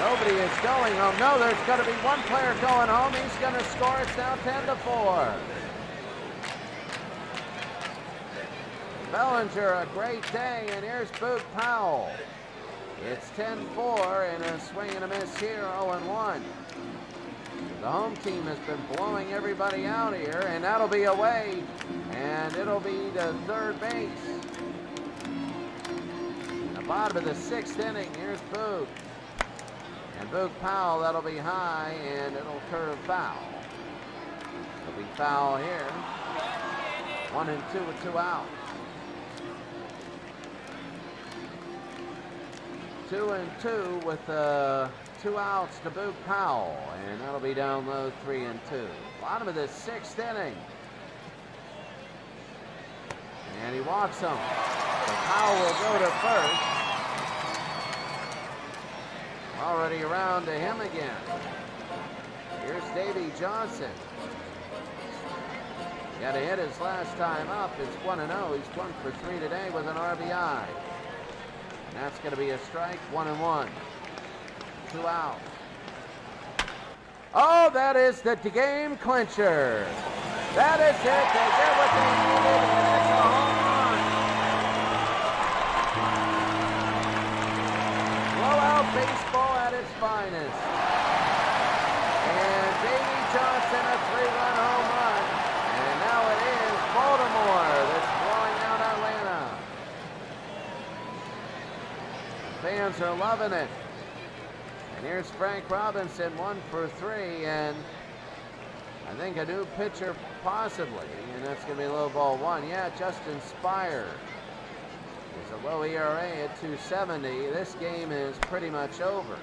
Nobody is going home. No, there's going to be 1 player going home. He's going to score. It's now 10-4. Bellinger, a great day, and here's Boog Powell. It's 10-4 and a swing and a miss here, 0-1. The home team has been blowing everybody out here, and that'll be away, and it'll be to third base. In the bottom of the 6th inning, here's Boog. And Boog Powell, that'll be high, and it'll curve foul. It'll be foul here. 1-2 with 2 outs. 2-2 with 2 outs to Boog Powell, and that'll be down low, 3-2. Bottom of the 6th inning. And he walks him. So Powell will go to first. Already around to him again. Here's Davey Johnson. Got to hit his last time up. It's 1-0. He's 1 for 3 today with an RBI. That's going to be a strike, 1-1. 2 outs. Oh, that is the game clincher. That is it. They get what they needed, and it's a home run. Blowout baseball at its finest. And Davey Johnson, a 3-run home run. And now it is Baltimore that's blowing out Atlanta. Fans are loving it. And here's Frank Robinson, 1 for 3, and I think a new pitcher possibly, and that's going to be low ball 1. Yeah, Justin Spire. There's a low ERA at 2.70. This game is pretty much over.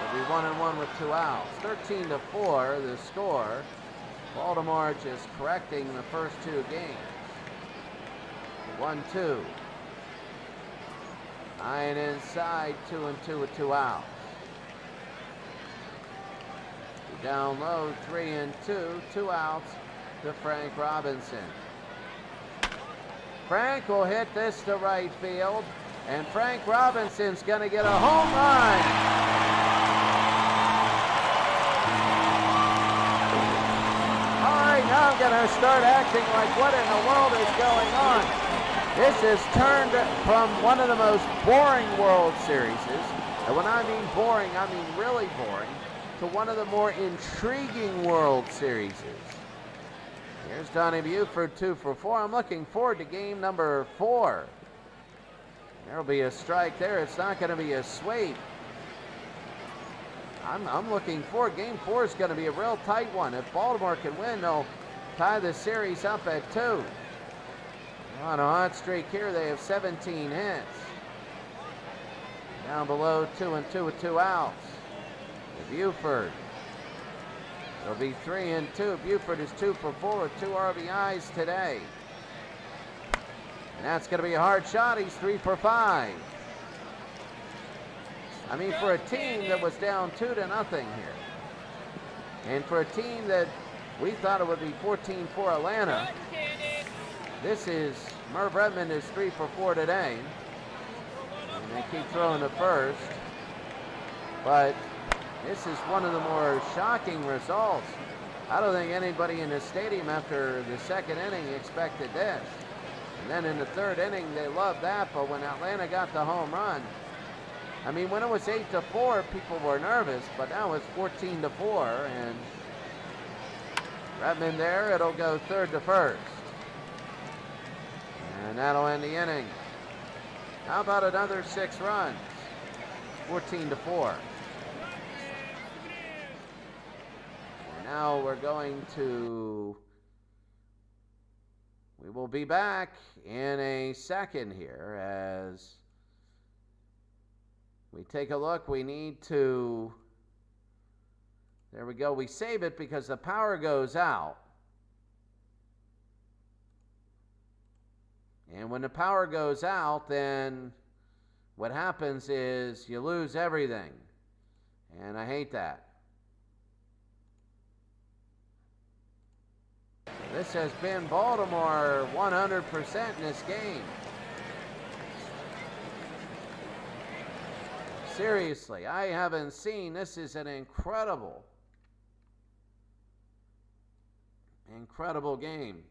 It'll be 1-1 with 2 outs. 13-4 the score. Baltimore just correcting the first 2 games. 1-2. High and inside, 2-2 with 2 outs. Down low, 3-2, 2 outs to Frank Robinson. Frank will hit this to right field, and Frank Robinson's going to get a home run. All right, now I'm going to start acting like what in the world is going on. This has turned from one of the most boring World Series, and when I mean boring, I mean really boring, to one of the more intriguing World Series. Here's Donnie Buford, 2 for 4. I'm looking forward to game number 4. There'll be a strike there. It's not going to be a sweep. I'm looking forward. Game 4 is going to be a real tight one. If Baltimore can win, they'll tie the series up at 2. On a hot streak here, they have 17 hits. Down below, 2-2 with 2 outs. To Buford. It'll be 3-2. Buford is 2 for 4 with 2 RBIs today. And that's going to be a hard shot. He's 3 for 5. I mean, for a team that was down 2-0 here, and for a team that we thought it would be 14 for Atlanta, this is Merv Redmond is 3 for 4 today. And they keep throwing to first. But this is one of the more shocking results. I don't think anybody in the stadium after the second inning expected this. And then in the third inning, they loved that. But when Atlanta got the home run, I mean, when it was 8-4, people were nervous. But now it's 14-4. And Redmond there, it'll go third to first. And that'll end the inning. How about another 6 runs? 14-4. And now we're going to... We will be back in a second here as we take a look. We need to... There we go. We save it because the power goes out. And when the power goes out, then what happens is you lose everything. And I hate that. This has been Baltimore 100% in this game. Seriously, I haven't seen, this is an incredible game.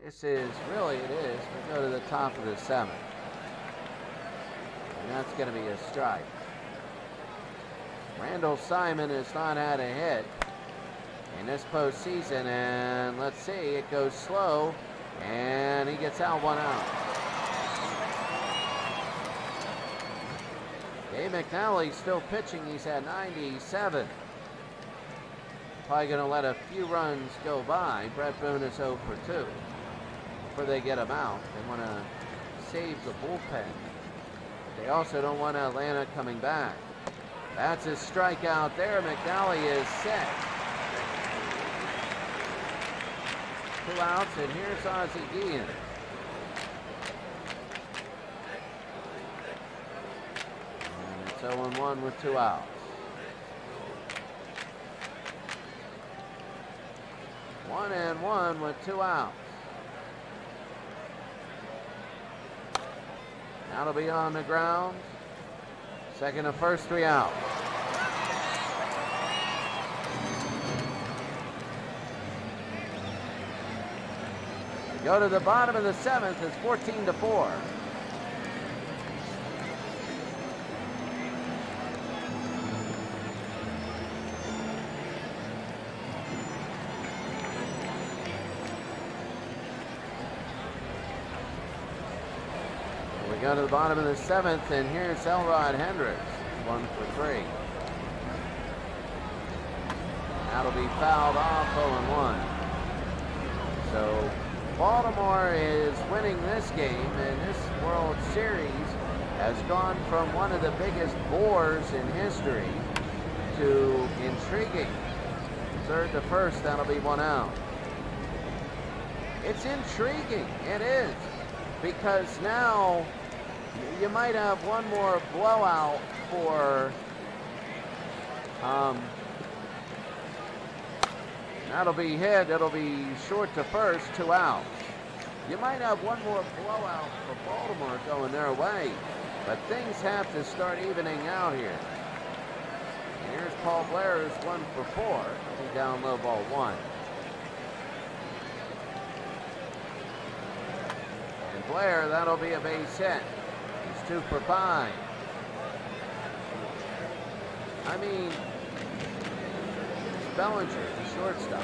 This is, really it is. We go to the top of the 7th. And that's going to be a strike. Randall Simon has not had a hit in this postseason, and let's see, it goes slow, and he gets out 1 out. Dave McNally's still pitching. He's at 97. Probably going to let a few runs go by. Brett Boone is 0 for 2. Before they get him out, they want to save the bullpen. They also don't want Atlanta coming back. That's a strikeout there. McNally is set. 2 outs, and here's Ozzie Guillen. And it's 0-1 with 2 outs. 1-1 with 2 outs. That'll be on the ground. Second and first, 3 outs. Go to the bottom of the 7th. It's 14-4. We go to the bottom of the 7th, and here's Elrod Hendricks, 1 for 3. That'll be fouled off, 0-1. So Baltimore is winning this game, and this World Series has gone from one of the biggest bores in history to intriguing. Third to first, that'll be 1 out. It's intriguing, it is, because now you might have one more blowout for that'll be hit. It'll be short to first, 2 outs. You might have one more blowout for Baltimore going their way, but things have to start evening out here. And here's Paul Blair, who's 1 for 4. He's down low, ball 1. And Blair, that'll be a base hit. He's 2 for 5. I mean, Bellinger, the shortstop.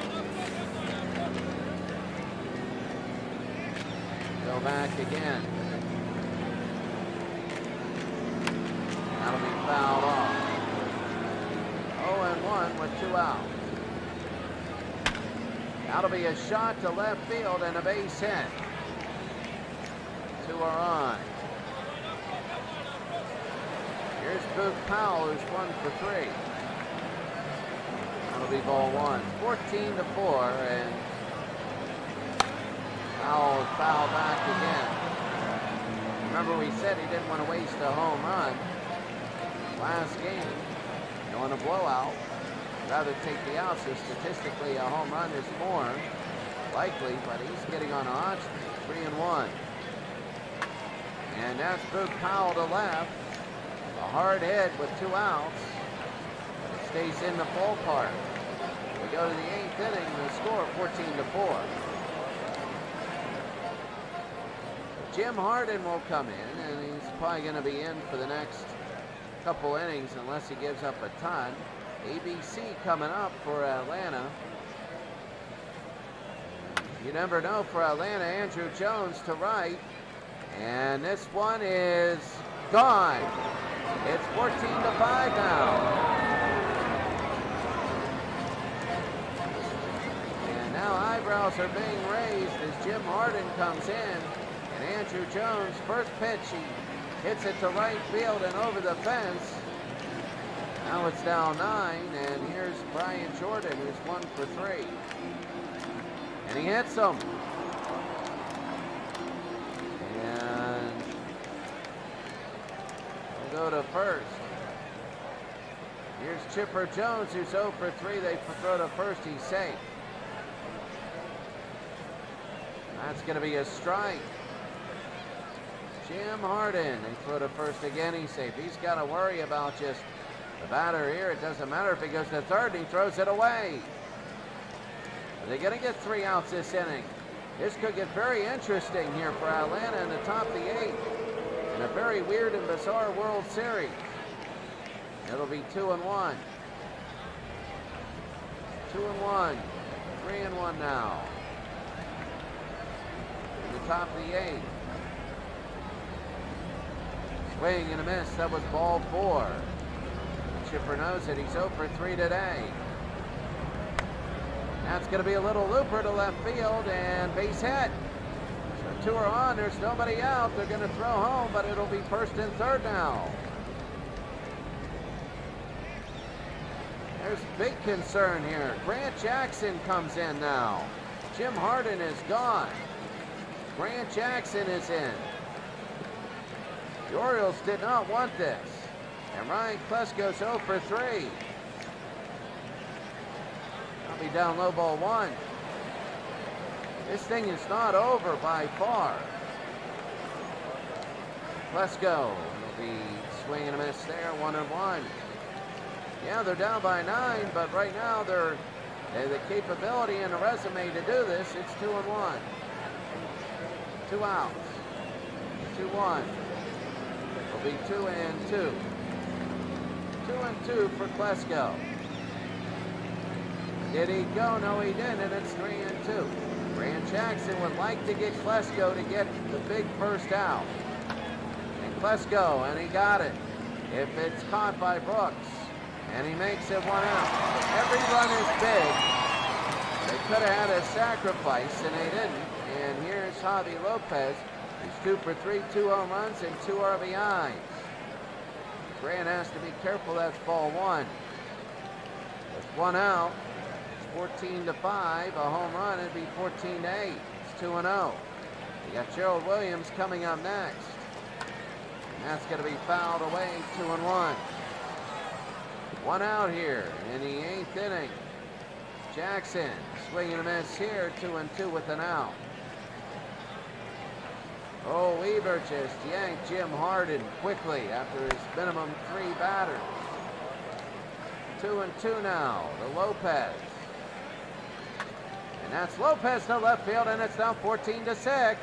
Go back again. That'll be fouled off. 0-1 with 2 outs. That'll be a shot to left field and a base hit. 2 are on. Here's Boog Powell, who's 1 for 3. That'll be ball 1. 14-4, and Powell is fouled back again. Remember, we said he didn't want to waste a home run last game. Going a blowout. Rather take the out, so statistically a home run is more likely, but he's getting on a hot streak. 3-1. And that's Boog Powell to left. A hard hit with 2 outs. It stays in the ballpark. We go to the 8th inning, the score 14-4. Jim Harden will come in, and he's probably going to be in for the next couple innings unless he gives up a ton. ABC coming up for Atlanta. You never know for Atlanta. Andrew Jones to right. And this one is gone. It's 14-5 now. And now eyebrows are being raised as Jim Harden comes in. And Andrew Jones, first pitch, he hits it to right field and over the fence. Now it's down 9, and here's Brian Jordan, who's 1 for 3. And he hits them. And we'll go to first. Here's Chipper Jones, who's 0 for 3. They throw to first. He's safe. That's going to be a strike. Jim Harden, they throw to first again. He's safe. He's got to worry about just the batter here. It doesn't matter if he goes to third and he throws it away. They're going to get 3 outs this inning. This could get very interesting here for Atlanta in the top of the 8th in a very weird and bizarre World Series. It'll be 2-1. 2-1. 3-1 now. In the top of the 8th. Swing and a miss. That was ball 4. Chipper knows it. He's 0 for 3 today. That's going to be a little looper to left field and base hit. So 2 are on. There's nobody out. They're going to throw home, but it'll be first and third now. There's big concern here. Grant Jackson comes in now. Jim Harden is gone. Grant Jackson is in. The Orioles did not want this. And Ryan Klesko's 0 for 3. I'll be down low, ball 1. This thing is not over by far. Klesko will be swinging a miss there, 1-1. Yeah, they're down by 9, but right now they have the capability and the resume to do this. It's 2-1. 2 outs. 2-1. It'll be 2-2. 2-2 for Klesko. Did he go? No, he didn't, and it's 3-2. Grant Jackson would like to get Klesko to get the big first out. And Klesko, and he got it. If it's caught by Brooks, and he makes it 1 out. Every run is big. They could have had a sacrifice, and they didn't. And here's Javi Lopez. He's 2 for 3, 2 home runs, and 2 RBIs. Grant has to be careful. That's ball 1. With 1 out, it's 14-5. A home run, it'd be 14-8. It's 2-0. You got Gerald Williams coming up next. And that's going to be fouled away, 2-1. 1 out here in the 8th inning. Jackson swinging a miss here, 2-2 with an out. Oh, Weaver just yanked Jim Harden quickly after his minimum 3 batters. 2-2 now to Lopez. And that's Lopez to left field, and it's now 14-6.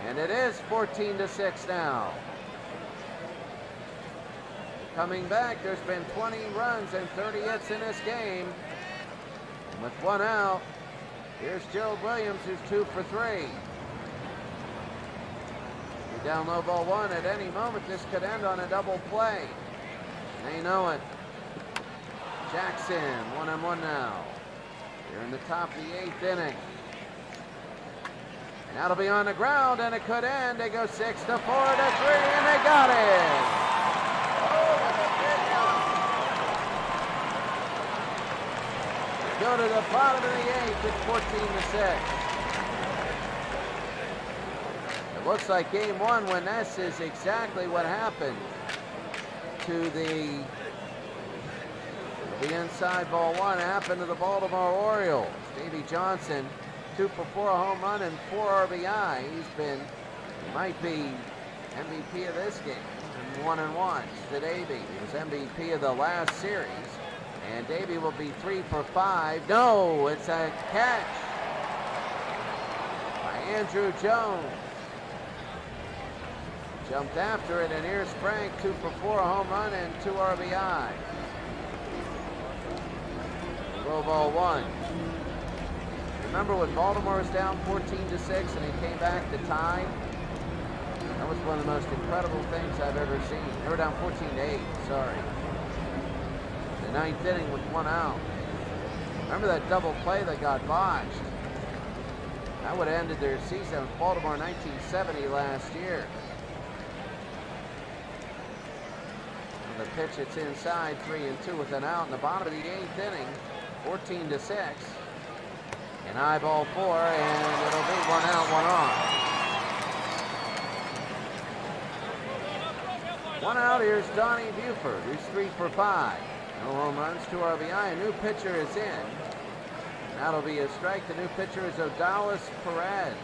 And it is 14-6 now. Coming back, there's been 20 runs and 30 hits in this game. And with 1 out, here's Gerald Williams, who's 2 for 3. Down low, ball 1. At any moment, this could end on a double play. They know it. Jackson, 1-1 now. Here in the top of the 8th inning. And that'll be on the ground, and it could end. They go 6-4 to 3, and they got it. Go to the bottom of the 8th. It's 14-6. It looks like game 1 when this is exactly what happened to the inside ball 1 happened to the Baltimore Orioles. Davey Johnson, 2 for 4, a home run and 4 RBI. He's been He might be MVP of this game. And 1-1 to Davey. He was MVP of the last series. And Davey will be 3 for 5. No, it's a catch by Andrew Jones. Jumped after it, and here's Frank, 2 for 4, a home run and 2 RBI. Low ball 1. Remember when Baltimore was down 14-6 and he came back to tie? That was one of the most incredible things I've ever seen. They were down 14-8, sorry. The 9th inning with 1 out. Remember that double play that got botched? That would have ended their season with Baltimore 1970 last year. And the pitch, it's inside, 3-2 with an out in the bottom of the 8th inning, 14-6. And eyeball 4, and it'll be 1 out, 1 on. 1 out, here's Donnie Buford, who's 3 for 5. No home runs, 2 RBI. A new pitcher is in. And that'll be a strike. The new pitcher is Odalis Perez.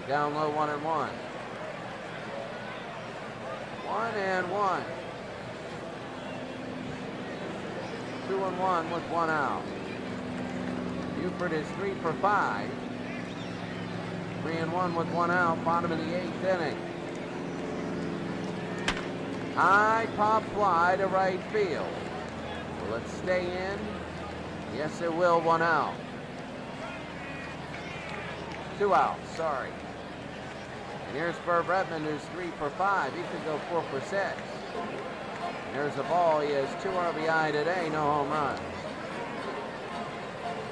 Down low, 1-1. 1-1. 2-1 with 1 out. Buford is 3 for 5. 3-1 with 1 out, bottom of the 8th inning. High pop fly to right field. Will it stay in? Yes, it will. 1 out. 2 out, sorry. And here's Burr Redmond, who's 3 for 5. He could go 4 for 6. And there's the ball. He has 2 RBI today, no home runs.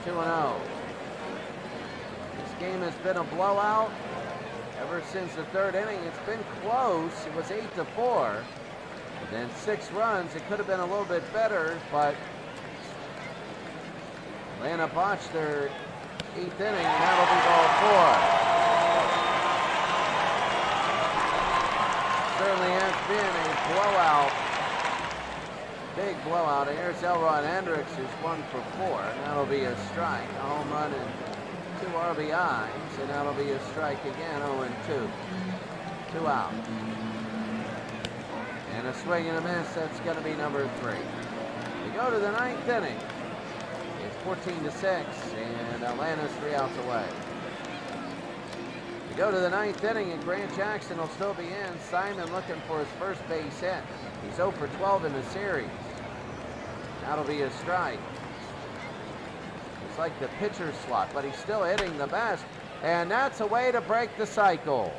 2-0. This game has been a blowout ever since the 3rd inning. It's been close. It was 8-4. And then 6 runs. It could have been a little bit better, but Atlanta botched their 8th inning, and that'll be ball 4. Certainly has been a blowout, big blowout. And here's Elrod Hendricks, who's 1 for 4, and that'll be a strike. A home run and 2 RBIs, and that'll be a strike again. 0-2. 2 out. And a swing and a miss. That's going to be number 3. We go to the 9th inning. It's 14-6, and Atlanta's 3 outs away. We go to the 9th inning, and Grant Jackson will still be in. Simon looking for his first base hit. He's 0 for 12 in the series. That'll be a strike. It's like the pitcher slot, but he's still hitting the best, and that's a way to break the cycle.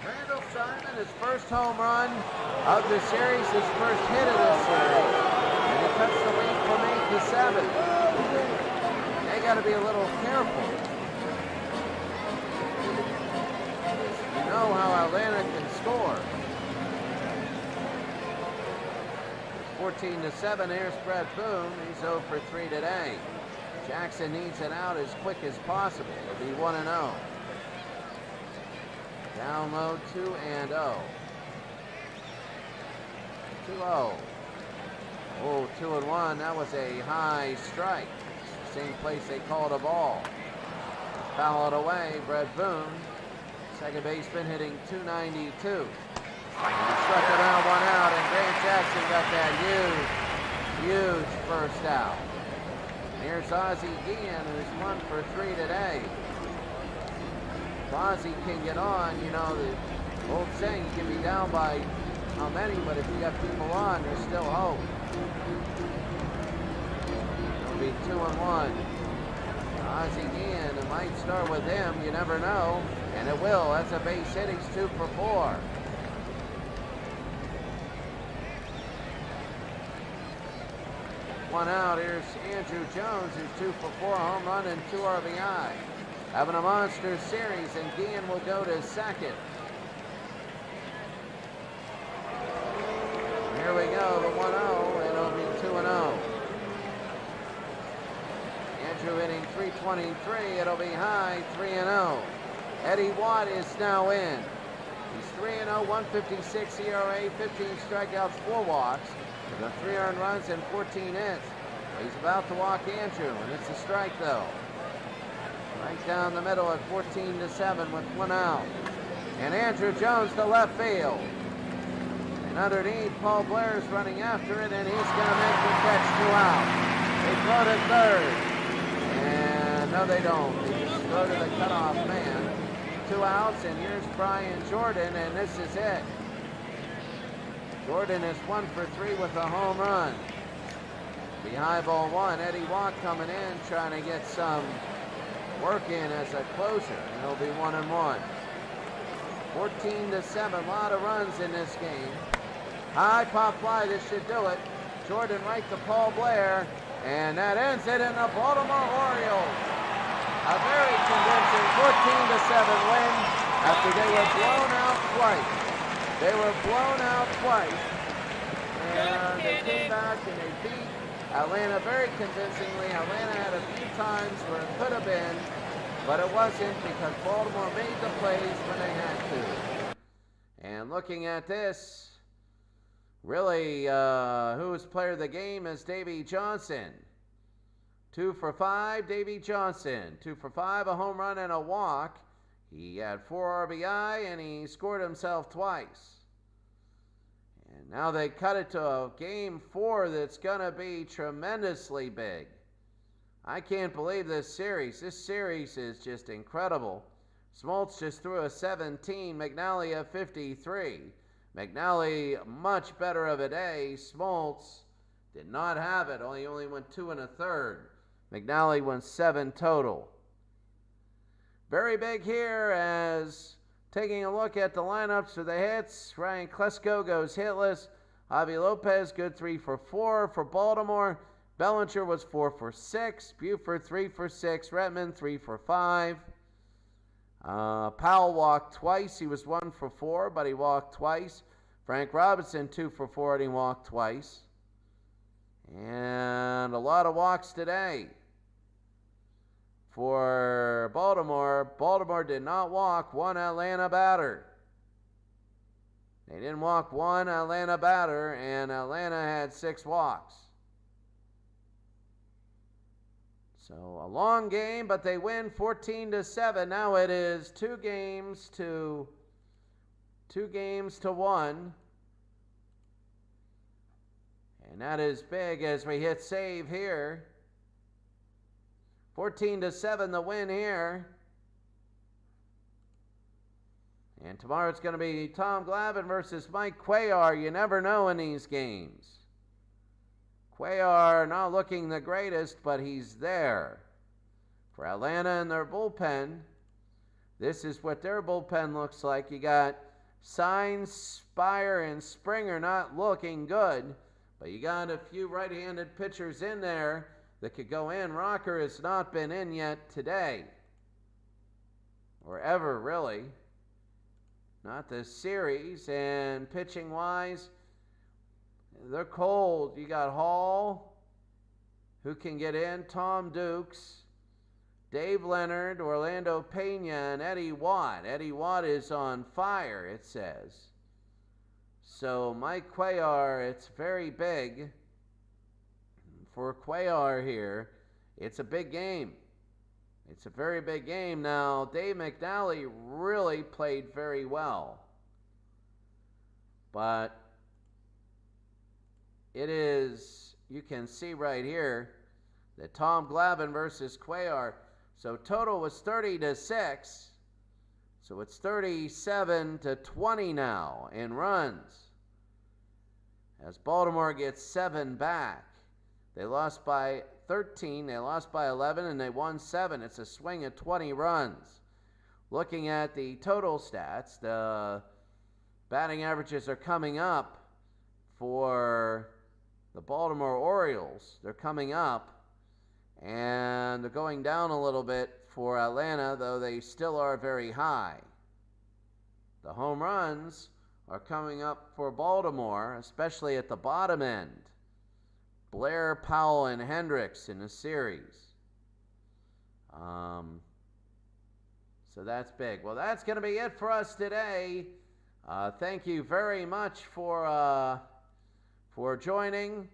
Randall Simon, his first home run of the series, his first hit of the series, and he cuts the lead from 8-7. They got to be a little careful. You know how Atlanta can score. 14-7. Here's Brett Boone. He's 0 for 3 today. Jackson needs it out as quick as possible. It'll be 1-0. Down low, 2-0. 2-0. Oh, 2-1. That was a high strike. Same place they called a ball. Foul it away. Brett Boone, second baseman, hitting 292. And struck it out, 1 out, and Grant Jackson got that huge first out. And here's Ozzie Guillen, who's 1 for 3 today. If Ozzie can get on, you know, the old saying, you can be down by how many, but if you got people on, there's still hope. It'll be 2-1. Ozzie Guillen, it might start with him, you never know, and it will. That's a base hit. He's 2 for 4. One out. Here's Andrew Jones, who's 2 for 4, a home run and 2 RBI. Having a monster series, and Guillen will go to second. Here we go, the 1-0, it'll be 2-0. Andrew hitting 323, it'll be high, 3-0. Eddie Watt is now in. He's 3-0, 156 ERA, 15 strikeouts, 4 walks. He's got 3 earned runs and 14 hits. He's about to walk Andrew, and it's a strike though. Right down the middle at 14-7 with 1 out. And Andrew Jones to left field. And underneath, Paul Blair's running after it, and he's going to make the catch. 2 out. They throw to third. And no, they don't. They just throw to the cutoff man. 2 outs, and here's Brian Jordan, and this is it. Jordan is 1 for 3 with a home run. The high ball 1. Eddie Watt coming in, trying to get some work in as a closer, and he'll be 1-1. 14-7, a lot of runs in this game. High pop fly, this should do it. Jordan right to Paul Blair, and that ends it in the Baltimore Orioles. A very convincing 14-7 win after they were blown out twice. They were blown out twice, and they came back and they beat Atlanta very convincingly. Atlanta had a few times where it could have been, but it wasn't because Baltimore made the plays when they had to. And looking at this, really, who's player of the game is Davey Johnson. 2 for 5, Davey Johnson. 2 for 5, a home run and a walk. He had 4 RBI and he scored himself twice. And now they cut it to a game 4 that's going to be tremendously big. I can't believe this series. This series is just incredible. Smoltz just threw a 17, McNally a 53. McNally much better of a day. Smoltz did not have it. He only went 2 1/3. McNally went 7 total. Very big here as taking a look at the lineups for the hits. Ryan Klesko goes hitless. Javi Lopez, good 3 for 4 for Baltimore. Bellinger was 4 for 6. Buford 3 for 6. Redmond 3 for 5. Powell walked twice. He was 1 for 4, but he walked twice. Frank Robinson 2 for 4, and he walked twice. And a lot of walks today for Baltimore. Baltimore did not walk 1 Atlanta batter. They didn't walk 1 Atlanta batter, and Atlanta had 6 walks. So a long game, but they win 14-7. Now it is 2 games to 1. And that is big as we hit save here. 14-7 the win here. And tomorrow it's going to be Tom Glavine versus Mike Cuellar. You never know in these games. Cuellar not looking the greatest, but he's there. For Atlanta and their bullpen, this is what their bullpen looks like. You got Saenz, Spire, and Springer not looking good, but you got a few right-handed pitchers in there that could go in. Rocker has not been in yet today, or ever really. Not this series. And pitching-wise, they're cold. You got Hall, who can get in, Tom Dukes, Dave Leonard, Orlando Pena, and Eddie Watt. Eddie Watt is on fire, it says. So Mike Cuellar, it's very big for Cuellar here. It's a big game. It's a very big game. Now, Dave McNally really played very well. But it is, you can see right here, that Tom Glavine versus Cuellar. So total was 30-6. So it's 37-20 now in runs. As Baltimore gets 7 back. They lost by 13, they lost by 11, and they won 7. It's a swing of 20 runs. Looking at the total stats, the batting averages are coming up for the Baltimore Orioles. They're coming up, and they're going down a little bit for Atlanta, though they still are very high. The home runs are coming up for Baltimore, especially at the bottom end. Blair, Powell, and Hendricks in the series. So that's big. Well, that's going to be it for us today. Thank you very much for joining.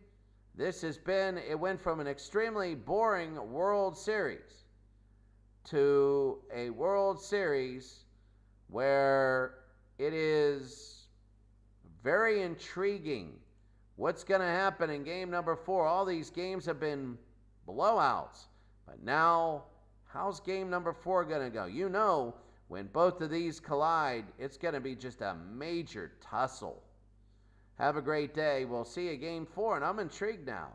This has been, it went from an extremely boring World Series to a World Series where it is very intriguing what's going to happen in game number 4. All these games have been blowouts, but now how's game number 4 going to go? You know, when both of these collide, it's going to be just a major tussle. Have a great day. We'll see you game 4, and I'm intrigued now.